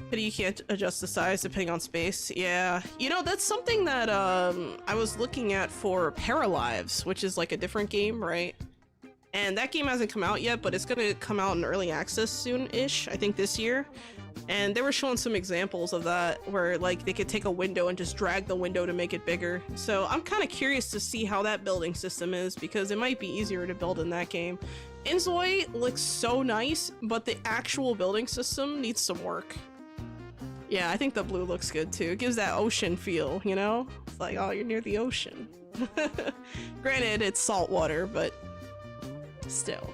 Pity you can't adjust the size depending on space. Yeah, you know, that's something that I was looking at for Paralives, which is like a different game, right? And that game hasn't come out yet, but it's gonna come out in early access soon-ish, I think this year. And they were showing some examples of that where like they could take a window and just drag the window to make it bigger. So I'm kind of curious to see how that building system is, because it might be easier to build in that game. inZOI looks so nice, but the actual building system needs some work. Yeah, I think the blue looks good too. It gives that ocean feel, you know? It's like, oh, you're near the ocean. Granted, it's salt water, but still.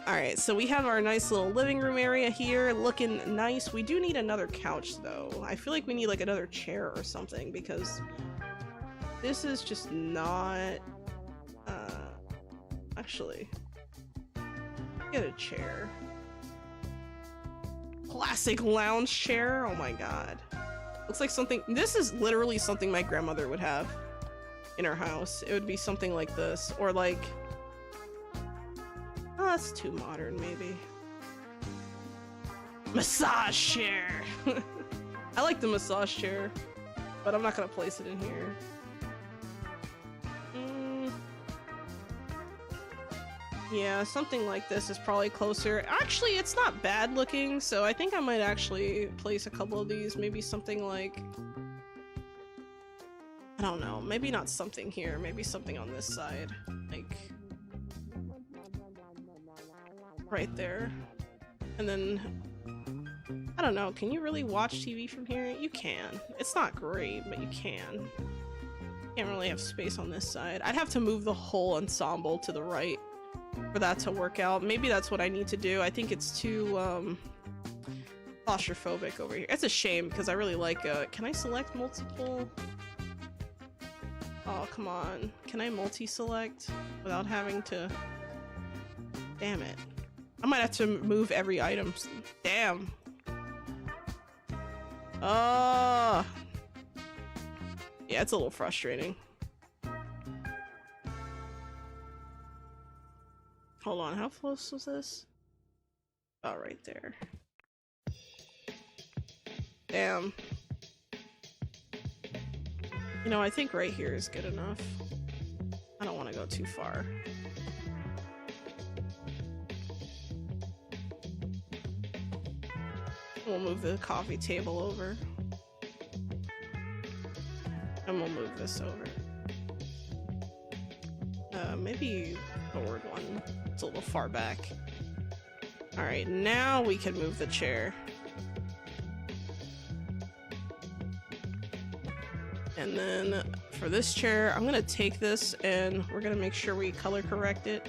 Alright, so we have our nice little living room area here, looking nice. We do need another couch, though. I feel like we need, like, another chair or something, because this is just not... Actually... Get a chair. Classic lounge chair? Oh my god. Looks like something- this is literally something my grandmother would have in her house. It would be something like this, or like... Oh, that's too modern, maybe. Massage chair! I like the massage chair, but I'm not gonna place it in here. Yeah, something like this is probably closer. Actually, it's not bad looking, so I think I might actually place a couple of these. Maybe something like... I don't know, maybe not something here, maybe something on this side. Like... right there. And then... I don't know, can you really watch TV from here? You can. It's not great, but you can. Can't really have space on this side. I'd have to move the whole ensemble to the right for that to work out. Maybe that's what I need to do. I think it's too claustrophobic over here. It's a shame because I really like can I select multiple? Oh, come on. Can I multi-select without having to... Damn it. I might have to move every item. Damn. Yeah, it's a little frustrating. Hold on, how close was this? Oh, right there. Damn. You know, I think right here is good enough. I don't want to go too far. We'll move the coffee table over. And we'll move this over. Maybe forward one. It's a little far back. Alright, now we can move the chair. And then for this chair, I'm gonna take this and we're gonna make sure we color correct it.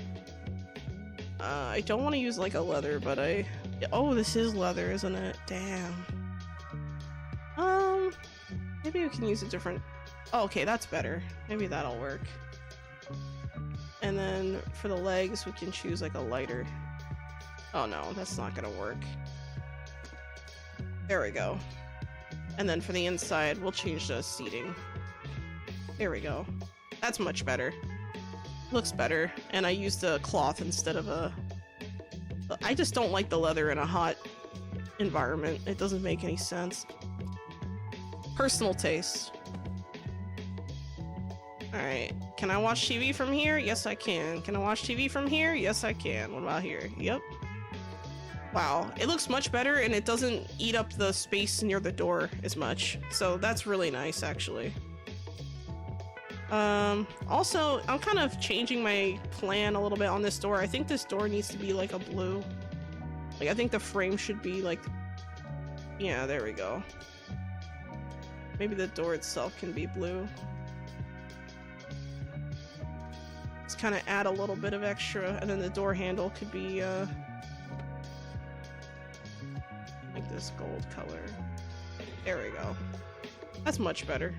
I don't want to use like a leather, but oh, this is leather, isn't it? Damn. Maybe we can use a different... Oh, okay, that's better. Maybe that'll work. And then for the legs, we can choose like a lighter. Oh no, that's not gonna work. There we go. And then for the inside, we'll change the seating. There we go. That's much better. Looks better. And I used a cloth instead of a... I just don't like the leather in a hot environment. It doesn't make any sense. Personal taste. Alright. Can I watch TV from here? Yes, I can. Can I watch TV from here? Yes, I can. What about here? Yep. Wow. It looks much better and it doesn't eat up the space near the door as much. So that's really nice, actually. Also, I'm kind of changing my plan a little bit on this door. I think this door needs to be like a blue. Like, I think the frame should be like... Yeah, there we go. Maybe the door itself can be blue. Let's kind of add a little bit of extra, and then the door handle could be, like this gold color. There we go. That's much better.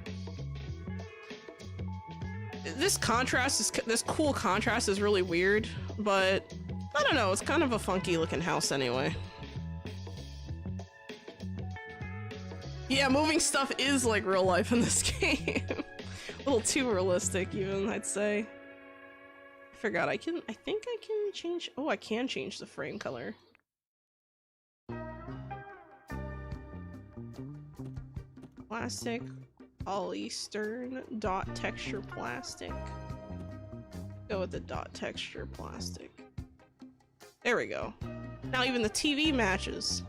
This contrast, this cool contrast is really weird, but I don't know, it's kind of a funky looking house anyway. Yeah, moving stuff is like real life in this game. A little too realistic even, I'd say. I forgot, I think I can change, oh, I can change the frame color. Plastic, polystyrene, dot texture plastic. Go with the dot texture plastic. There we go. Now even the TV matches.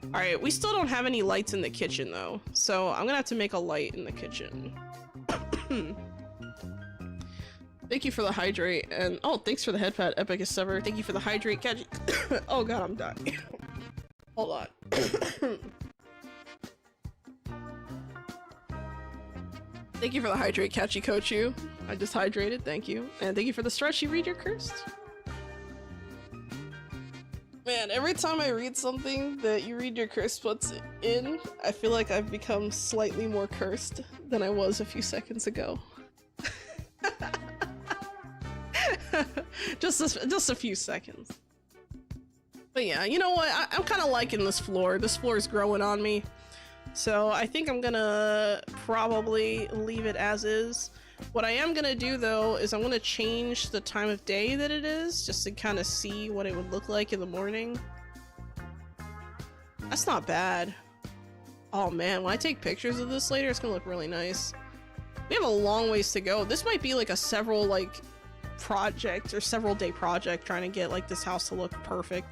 Alright, we still don't have any lights in the kitchen though, so I'm gonna have to make a light in the kitchen. Thank you for the hydrate, and oh, thanks for the headpat, epic as ever. Thank you for the hydrate, catch. Oh god, I'm dying. Hold on. Thank you for the hydrate, Catchy Kochu. I just hydrated, thank you. And thank you for the stretch, you read your cursed. Man, every time I read something that you read your curse puts in, I feel like I've become slightly more cursed than I was a few seconds ago. just a few seconds. But yeah, you know what? I'm kind of liking this floor. This floor is growing on me. So I think I'm gonna probably leave it as is. What I am gonna do though is I'm gonna change the time of day that it is just to kind of see what it would look like in the morning. That's not bad. Oh man, when I take pictures of this later, it's gonna look really nice. We have a long ways to go. This might be like a several like project or several day project trying to get like this house to look perfect.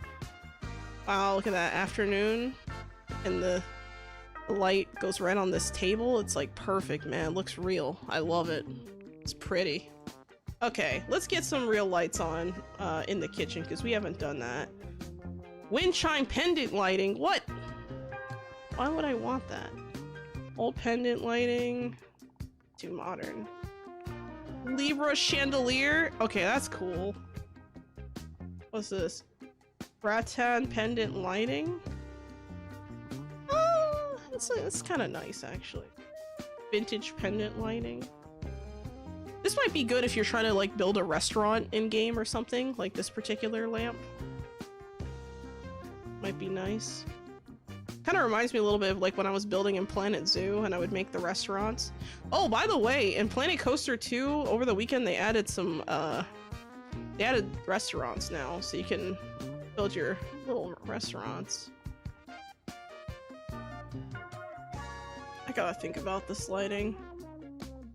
Wow, look at that afternoon and the light goes right on this table. It's like perfect, man. It looks real. I love it. It's pretty. Okay, let's get some real lights on in the kitchen because we haven't done that. Wind chime pendant lighting. What? Why would I want that? Old pendant lighting. Too modern. Libra chandelier. Okay, that's cool. What's this? Rattan pendant lighting. It's kind of nice, actually. Vintage pendant lighting. This might be good if you're trying to like build a restaurant in-game or something, like this particular lamp. Might be nice. Kind of reminds me a little bit of like when I was building in Planet Zoo and I would make the restaurants. Oh, by the way, in Planet Coaster 2, over the weekend they added some, they added restaurants now, so you can build your little restaurants. I gotta think about this lighting.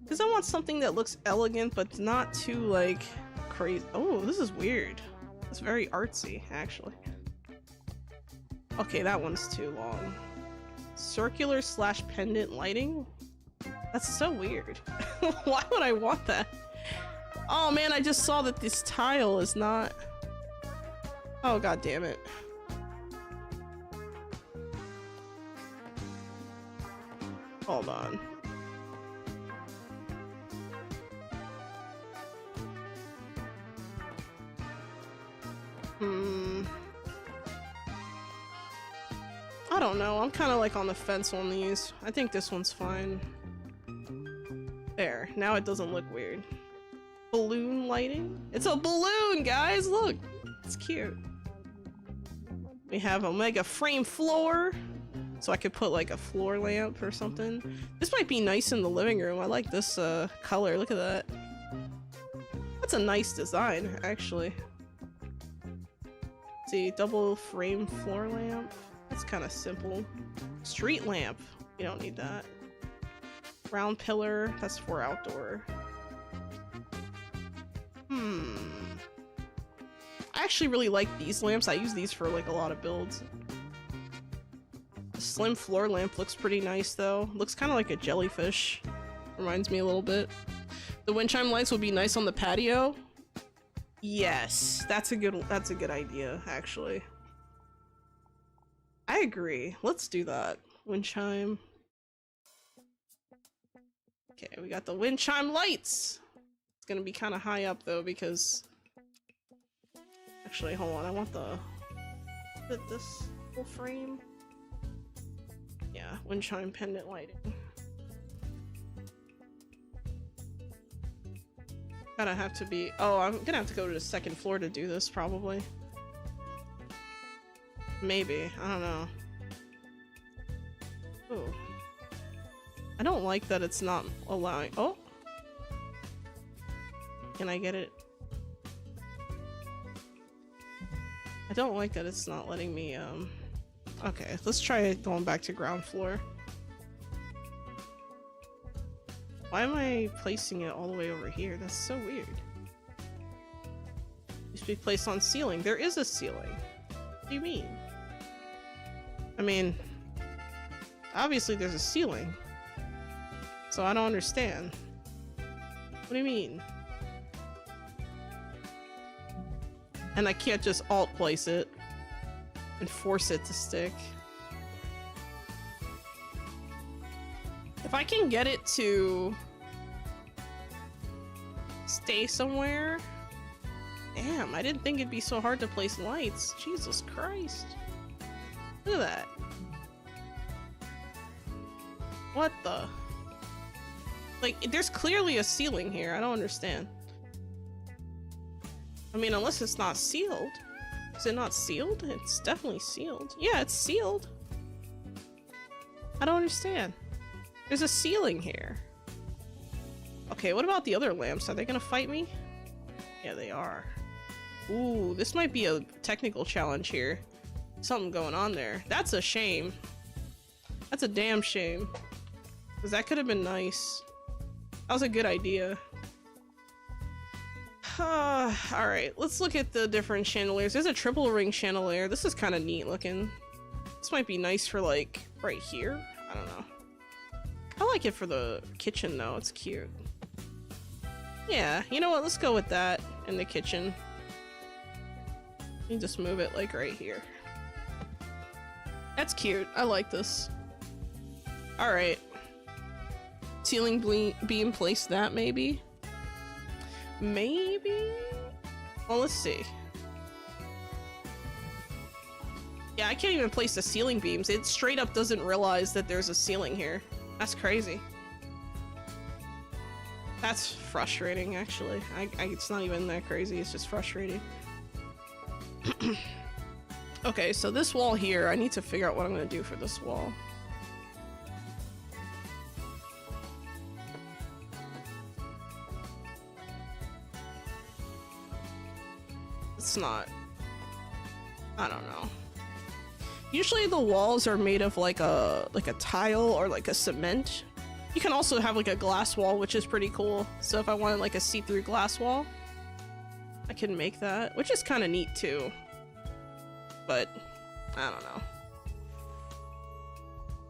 Because I want something that looks elegant, but not too, like, crazy. Oh, this is weird. It's very artsy, actually. Okay, that one's too long. Circular / pendant lighting? That's so weird. Why would I want that? Oh man, I just saw that this tile is not... Oh, god damn it. Hold on. I don't know. I'm kind of like on the fence on these. I think this one's fine. There. Now it doesn't look weird. Balloon lighting? It's a balloon, guys! Look! It's cute. We have a mega frame floor. So I could put like a floor lamp or something. This might be nice in the living room. I like this color. Look at that. That's a nice design, actually. Let's see, double frame floor lamp. That's kind of simple. Street lamp. You don't need that. Round pillar. That's for outdoor. I actually really like these lamps. I use these for like a lot of builds. Slim floor lamp looks pretty nice though. Looks kind of like a jellyfish. Reminds me a little bit. The wind chime lights would be nice on the patio. Yes, that's a good idea actually. I agree. Let's do that. Wind chime. Okay, we got the wind chime lights. It's gonna be kind of high up though because actually hold on, I want this full frame. Yeah, wind chime pendant lighting. Gotta have to be. Oh, I'm gonna have to go to the second floor to do this, probably. Maybe. I don't know. Oh. I don't like that it's not allowing. Oh! Can I get it? I don't like that it's not letting me, Okay, let's try going back to ground floor. Why am I placing it all the way over here? That's so weird. Used to be placed on ceiling. There is a ceiling. What do you mean? I mean, obviously there's a ceiling. So I don't understand. What do you mean? And I can't just alt place it and force it to stick. If I can get it to stay somewhere. Damn, I didn't think it'd be so hard to place lights. Jesus Christ. Look at that. What the? Like, there's clearly a ceiling here. I don't understand. I mean, unless it's not sealed. Is it not sealed? It's definitely sealed. Yeah, it's sealed. I don't understand. There's a ceiling here. Okay, what about the other lamps? Are they gonna fight me? Yeah, they are. Ooh, this might be a technical challenge here. Something going on there. That's a shame. That's a damn shame. Because that could have been nice. That was a good idea. Alright, let's look at the different chandeliers. There's a triple ring chandelier. This is kind of neat looking. This might be nice for like right here. I don't know. I like it for the kitchen though. It's cute. Yeah, you know what? Let's go with that in the kitchen. You just move it like right here. That's cute. I like this. Alright. Ceiling beam, place that maybe? Maybe? Well, let's see. Yeah, I can't even place the ceiling beams. It straight up doesn't realize that there's a ceiling here. That's crazy. That's frustrating, actually. It's not even that crazy, it's just frustrating. Okay, so this wall here, I need to figure out what I'm gonna do for this wall. It's not... I don't know. Usually the walls are made of like a tile or like a cement. You can also have like a glass wall, which is pretty cool. So if I wanted like a see-through glass wall, I can make that, which is kind of neat too. But I don't know.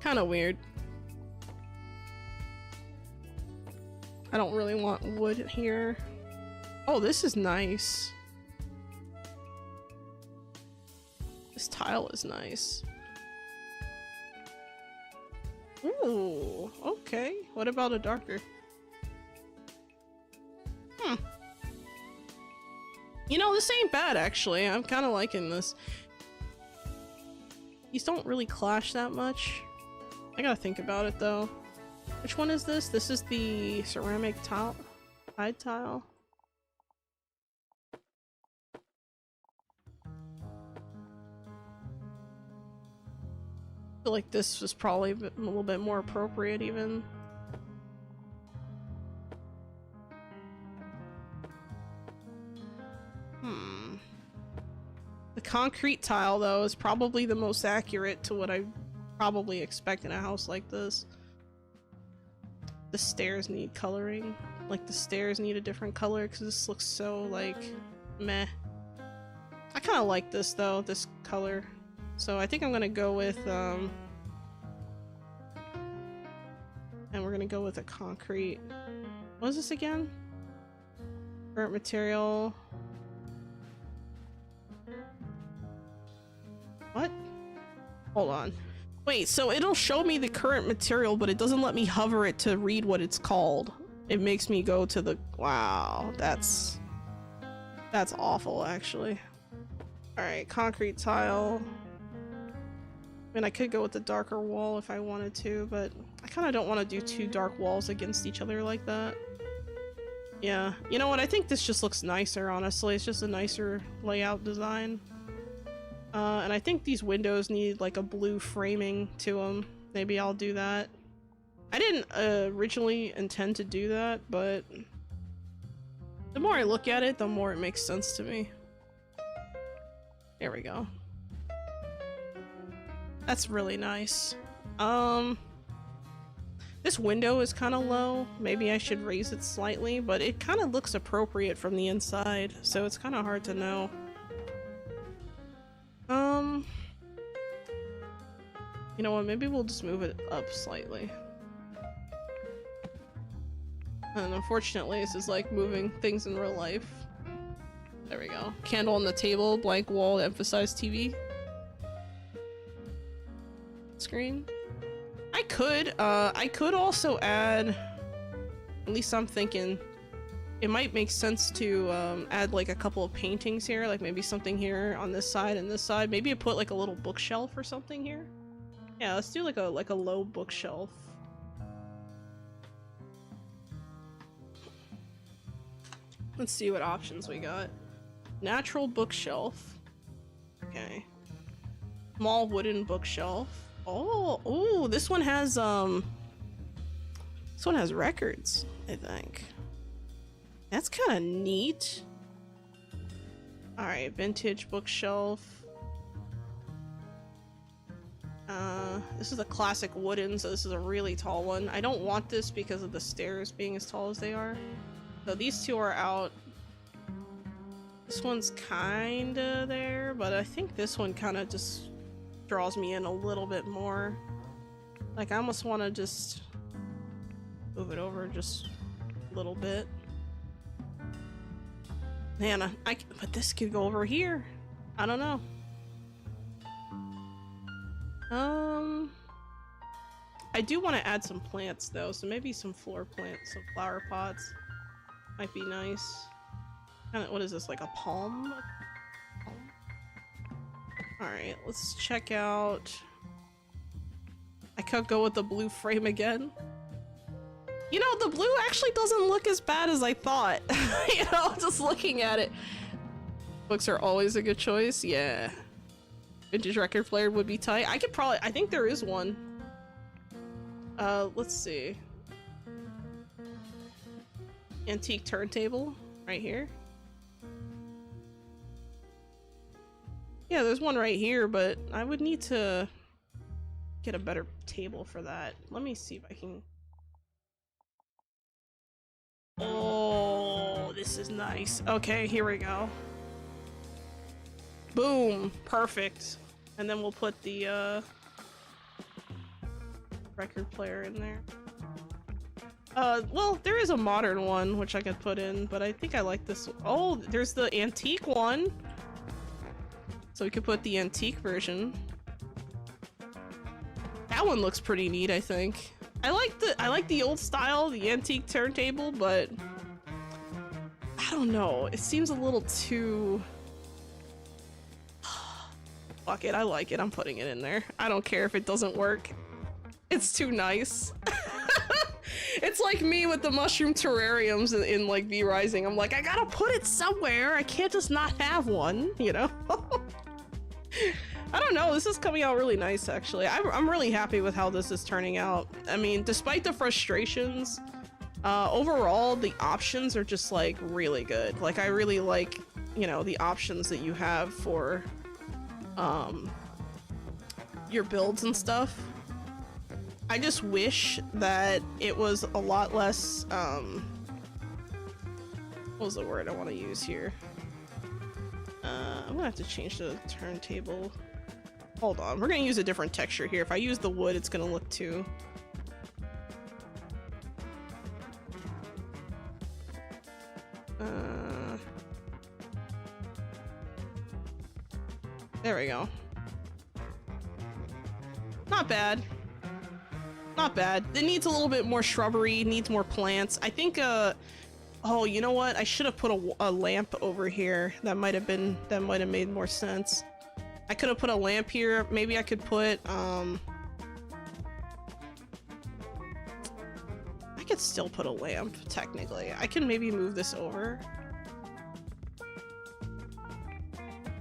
Kind of weird. I don't really want wood here. Oh, this is nice. This tile is nice. Ooh, okay. What about a darker? You know, this ain't bad, actually. I'm kind of liking this. These don't really clash that much. I gotta think about it, though. Which one is this? This is the ceramic tile. Side tile. I feel like this was probably a little bit more appropriate, even. The concrete tile, though, is probably the most accurate to what I probably expect in a house like this. The stairs need coloring. Like, the stairs need a different color because this looks so, like, meh. I kind of like this, though, this color. So I think I'm gonna go with, and we're gonna go with a concrete. What is this again? Current material. What? Hold on. Wait, so it'll show me the current material, but it doesn't let me hover it to read what it's called. It makes me go to the... Wow, that's awful, actually. Alright, concrete tile. I mean, I could go with the darker wall if I wanted to, but I kind of don't want to do two dark walls against each other like that. Yeah, you know what? I think this just looks nicer, honestly. It's just a nicer layout design. And I think these windows need like a blue framing to them. Maybe I'll do that. I didn't originally intend to do that, but the more I look at it, the more it makes sense to me. There we go. That's really nice. This window is kind of low. Maybe I should raise it slightly, but it kind of looks appropriate from the inside, so it's kind of hard to know. You know what, maybe we'll just move it up slightly. And unfortunately, this is like moving things in real life. There we go. Candle on the table, blank wall, emphasize TV. Screen. I could also add, at least I'm thinking, it might make sense to add like a couple of paintings here, like maybe something here on this side and this side. Maybe I put like a little bookshelf or something here. Yeah, let's do like a low bookshelf. Let's see what options we got. Natural bookshelf. Okay. Small wooden bookshelf. Oh, ooh, this one has records, I think. That's kind of neat. All right, vintage bookshelf. This is a classic wooden, so this is a really tall one. I don't want this because of the stairs being as tall as they are. So these two are out. This one's kinda there, but I think this one kind of just draws me in a little bit more. Like, I almost want to just move it over just a little bit. Man, but this could go over here. I don't know. I do want to add some plants though, so maybe some floor plants, some flower pots might be nice. What is this, like a palm? Alright, let's check out. I could go with the blue frame again. You know, the blue actually doesn't look as bad as I thought. You know, just looking at it. Books are always a good choice, yeah. Vintage record player would be tight. I could probably, I think there is one. Let's see. Antique turntable, right here. Yeah, there's one right here, but I would need to get a better table for that. Let me see if I can... Oh, this is nice. Okay, here we go. Boom, perfect. And then we'll put the record player in there. Well, there is a modern one which I could put in, but I think I like this. Oh, there's the antique one. So we could put the antique version. That one looks pretty neat, I think. I like the old style, the antique turntable, but I don't know. It seems a little too... Fuck it, I like it. I'm putting it in there. I don't care if it doesn't work. It's too nice. It's like me with the mushroom terrariums in like V Rising. I'm like, I gotta put it somewhere. I can't just not have one, you know? I don't know, this is coming out really nice actually. I'm really happy with how this is turning out. I mean, despite the frustrations, overall the options are just like really good. Like, I really like, you know, the options that you have for your builds and stuff. I just wish that it was a lot less, what was the word I want to use here? I'm gonna have to change the turntable. Hold on, we're gonna use a different texture here. If I use the wood, it's gonna look too... There we go. Not bad. Not bad. It needs a little bit more shrubbery, needs more plants. I think, oh, you know what? I should have put a lamp over here. That might have made more sense. I could have put a lamp here. Maybe I could put, I could still put a lamp, technically. I can maybe move this over.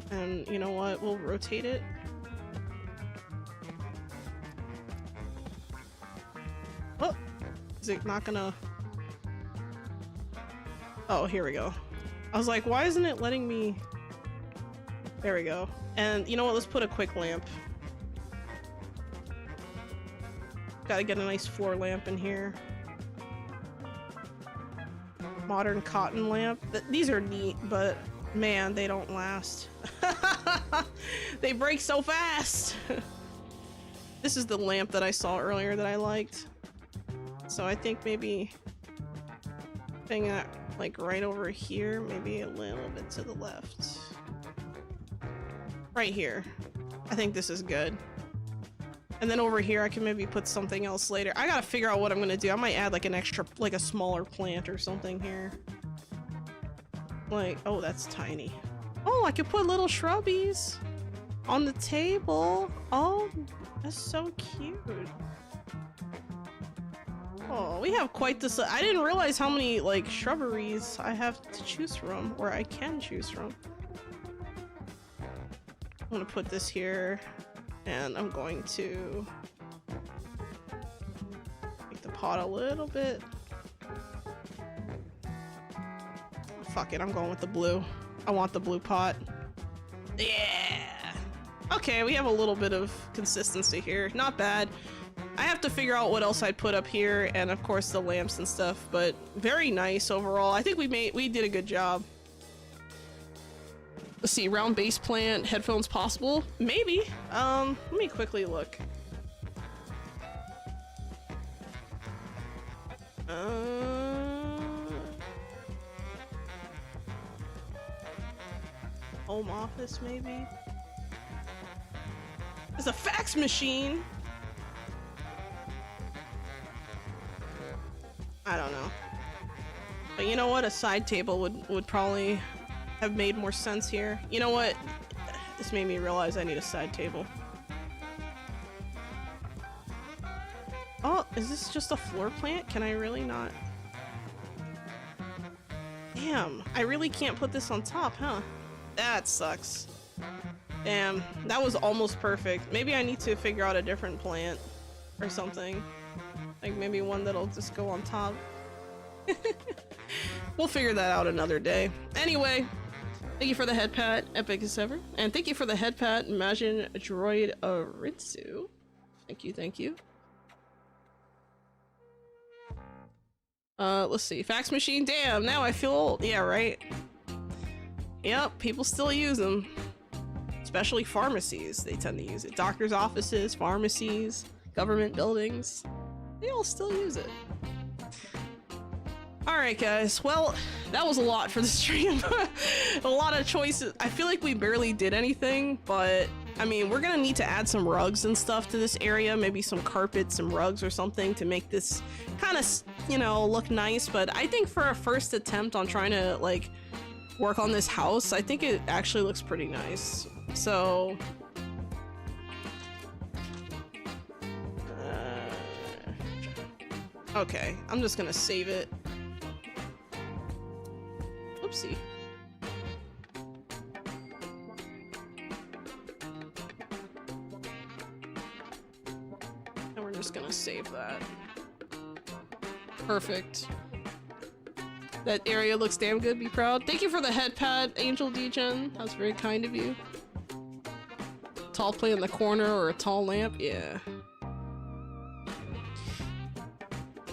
And you know what? We'll rotate it. Oh, is it not gonna... Oh, here we go. I was like, why isn't it letting me... There we go. And you know what? Let's put a quick lamp. Gotta get a nice floor lamp in here. Modern cotton lamp. These are neat, but man, they don't last. They break so fast. This is the lamp that I saw earlier that I liked. So I think maybe putting it like right over here, maybe a little bit to the left. Right here. I think this is good. And then over here I can maybe put something else later. I gotta figure out what I'm gonna do. I might add like an extra, like a smaller plant or something here. like, oh, that's tiny. Oh, I could put little shrubbies on the table. Oh, that's so cute. Oh, we have quite this. I didn't realize how many like shrubberies I have to choose from, or I can choose from. I'm gonna put this here, and I'm going to make the pot a little bit. Fuck it, I'm going with the blue. I want the blue pot. Yeah! Okay, we have a little bit of consistency here. Not bad. I have to figure out what else I'd put up here, and of course the lamps and stuff, but very nice overall. I think we did a good job. Let's see, round base plant, headphones possible? Maybe. Let me quickly look. Home office, maybe? There's a fax machine! I don't know. But you know what? A side table would probably have made more sense here. You know what? This made me realize I need a side table. Oh, is this just a floor plant? Can I really not? Damn, I really can't put this on top, huh? That sucks. Damn, that was almost perfect. Maybe I need to figure out a different plant or something. Like maybe one that'll just go on top. We'll figure that out another day. Anyway, thank you for the headpat, epic as ever. And thank you for the headpat, Imagine Droid Aritsu. Thank you, thank you. Let's see. Fax machine, damn, now I feel old. Yeah, right? Yep, people still use them. Especially pharmacies, they tend to use it. Doctors' offices, pharmacies, government buildings. They all still use it. Alright guys, well, that was a lot for the stream. A lot of choices. I feel like we barely did anything, but I mean, we're gonna need to add some rugs and stuff to this area, maybe some carpets, some rugs or something to make this kind of, you know, look nice. But I think for a first attempt on trying to like work on this house, I think it actually looks pretty nice. So okay, I'm just gonna save it. Oopsie. And we're just gonna save that. Perfect. That area looks damn good, be proud. Thank you for the headpad, Angel Degen. That was very kind of you. Tall plant in the corner or a tall lamp, yeah.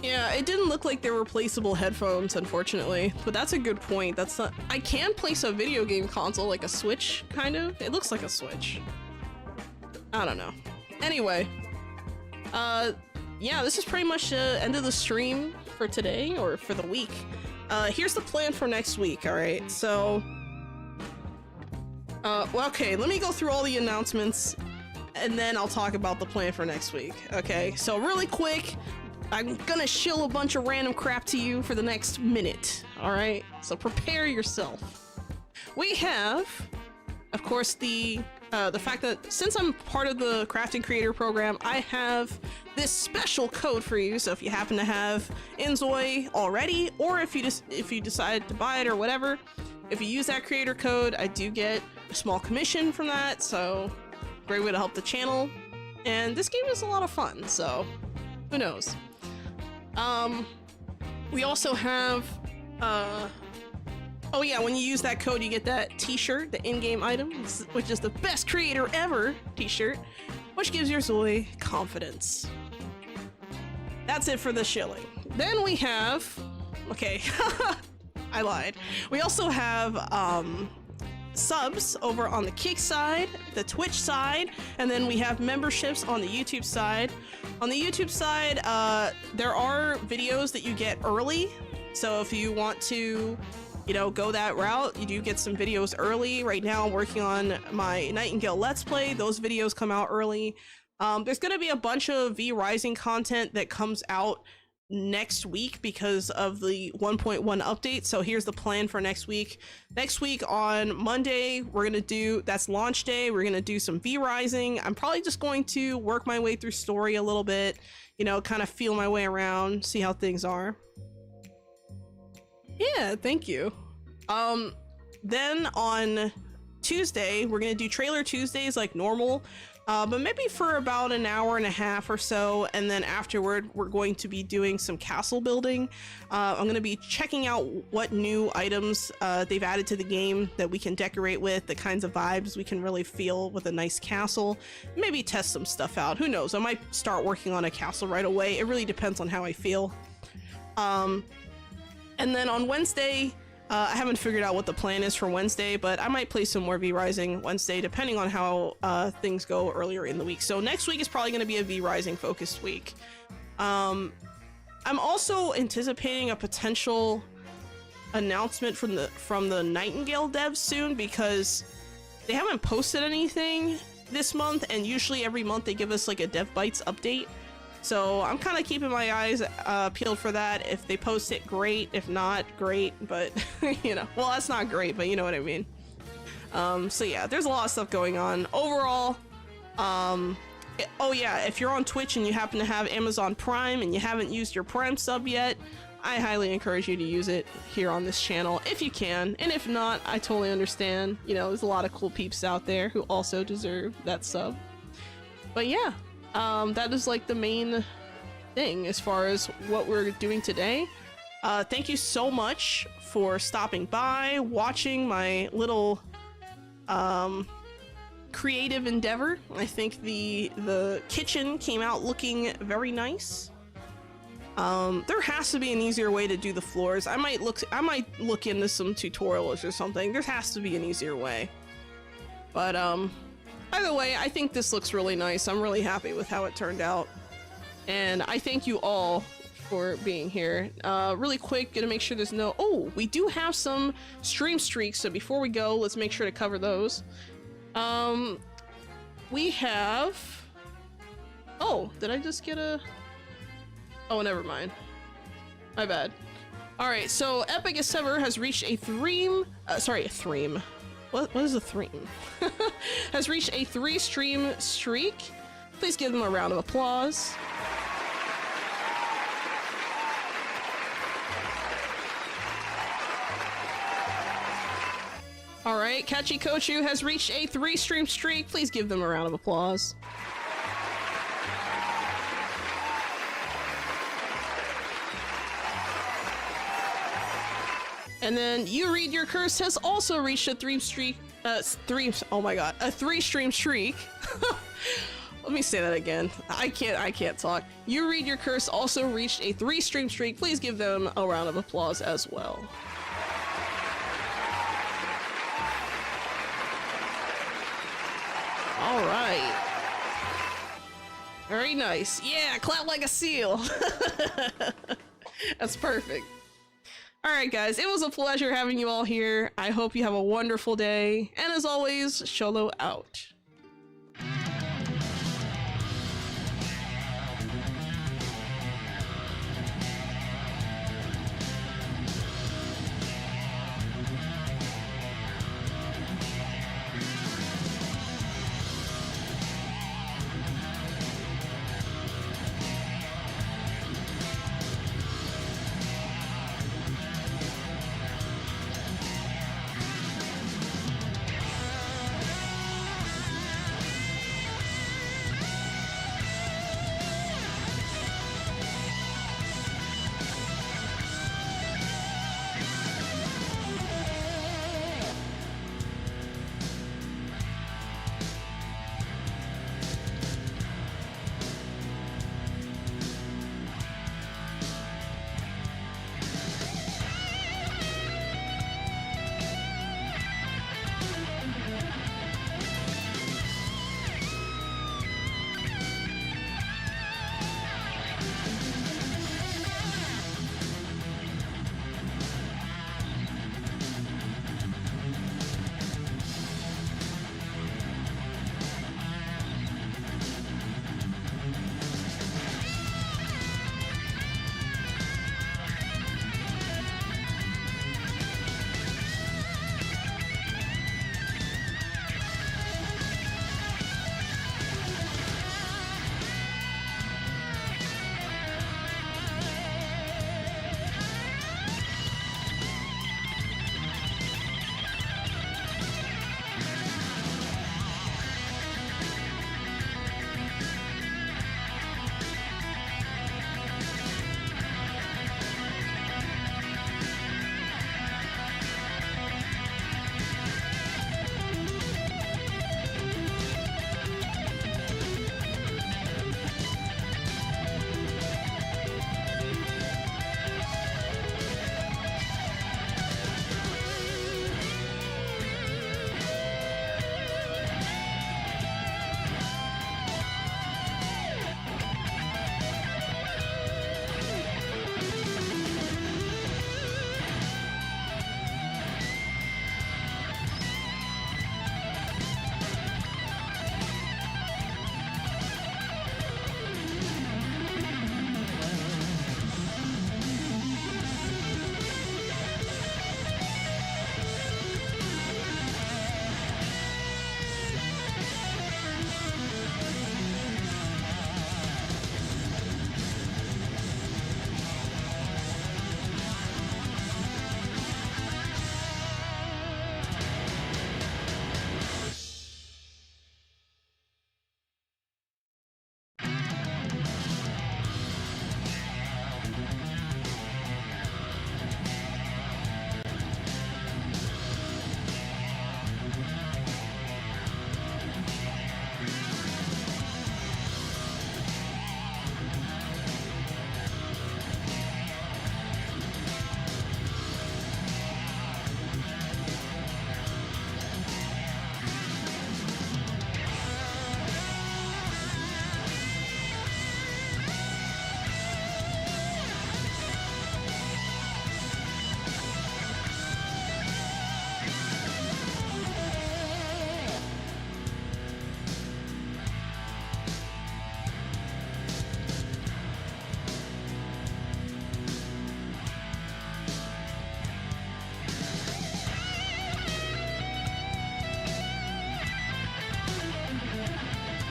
Yeah, it didn't look like they were replaceable headphones, unfortunately. But that's a good point. That's not— I can place a video game console, like a Switch, kind of. It looks like a Switch. I don't know. Anyway. Yeah, this is pretty much the end of the stream for today, or for the week. Here's the plan for next week, alright? So... well, okay, let me go through all the announcements, and then I'll talk about the plan for next week, okay? So really quick, I'm gonna shill a bunch of random crap to you for the next minute, alright? So prepare yourself. We have, of course, the fact that since I'm part of the Crafting Creator program, I have this special code for you. So if you happen to have inZOI already, or if you decide to buy it or whatever, if you use that creator code, I do get a small commission from that. So great way to help the channel. And this game is a lot of fun, so who knows? We also have, oh yeah, when you use that code, you get that t-shirt, the in-game item, which is the best creator ever t-shirt, which gives your Zois confidence. That's it for the shilling. Then we have, okay, I lied. We also have, subs over on the Kick side, the Twitch side, and then we have memberships on the YouTube side. On the YouTube side, there are videos that you get early, so if you want to, you know, go that route, you do get some videos early. Right now I'm working on my Nightingale Let's Play. Those videos come out early. There's gonna be a bunch of V Rising content that comes out next week because of the 1.1 update. So here's the plan for next week. Next week on Monday, we're gonna do, that's launch day, we're gonna do some V-Rising. I'm probably just going to work my way through story a little bit, you know, kind of feel my way around, see how things are. Yeah, thank you. Then on Tuesday, we're gonna do trailer Tuesdays like normal. But maybe for about an hour and a half or so, and then afterward we're going to be doing some castle building. I'm going to be checking out what new items they've added to the game that we can decorate with, the kinds of vibes we can really feel with a nice castle. Maybe test some stuff out, who knows, I might start working on a castle right away. It really depends on how I feel. And then on Wednesday, I haven't figured out what the plan is for Wednesday, but I might play some more V-Rising Wednesday, depending on how things go earlier in the week. So next week is probably going to be a V-Rising focused week. I'm also anticipating a potential announcement from the Nightingale devs soon, because they haven't posted anything this month, and usually every month they give us like a Dev Bytes update. So I'm kind of keeping my eyes peeled for that. If they post it, great. If not, great. But, you know, well, that's not great, but you know what I mean. So yeah, there's a lot of stuff going on. Overall, oh yeah, if you're on Twitch and you happen to have Amazon Prime and you haven't used your Prime sub yet, I highly encourage you to use it here on this channel if you can. And if not, I totally understand. You know, there's a lot of cool peeps out there who also deserve that sub. But yeah. That is like the main thing as far as what we're doing today. Thank you so much for stopping by, watching my little creative endeavor. I think the kitchen came out looking very nice. There has to be an easier way to do the floors. I might look into some tutorials or something. There has to be an easier way. But either way, I think this looks really nice. I'm really happy with how it turned out. And I thank you all for being here. Really quick, gonna make sure there's no... Oh, we do have some stream streaks, so before we go, let's make sure to cover those. We have... Oh, did I just get a... Oh, never mind. My bad. Alright, so Epic as Ever has reached a threem... sorry, a threem. What is a threem? Has reached a 3-stream streak. Please give them a round of applause. Alright, Kachi Kochu has reached a 3-stream streak. Please give them a round of applause. And then You Read Your Curse has also reached a 3-stream streak. Let me say that again. I can't talk. You Read Your Curse also reached a 3-stream streak. Please give them a round of applause as well. All right. Very nice. Yeah, clap like a seal. That's perfect. Alright guys, it was a pleasure having you all here. I hope you have a wonderful day, and as always, XOLO out.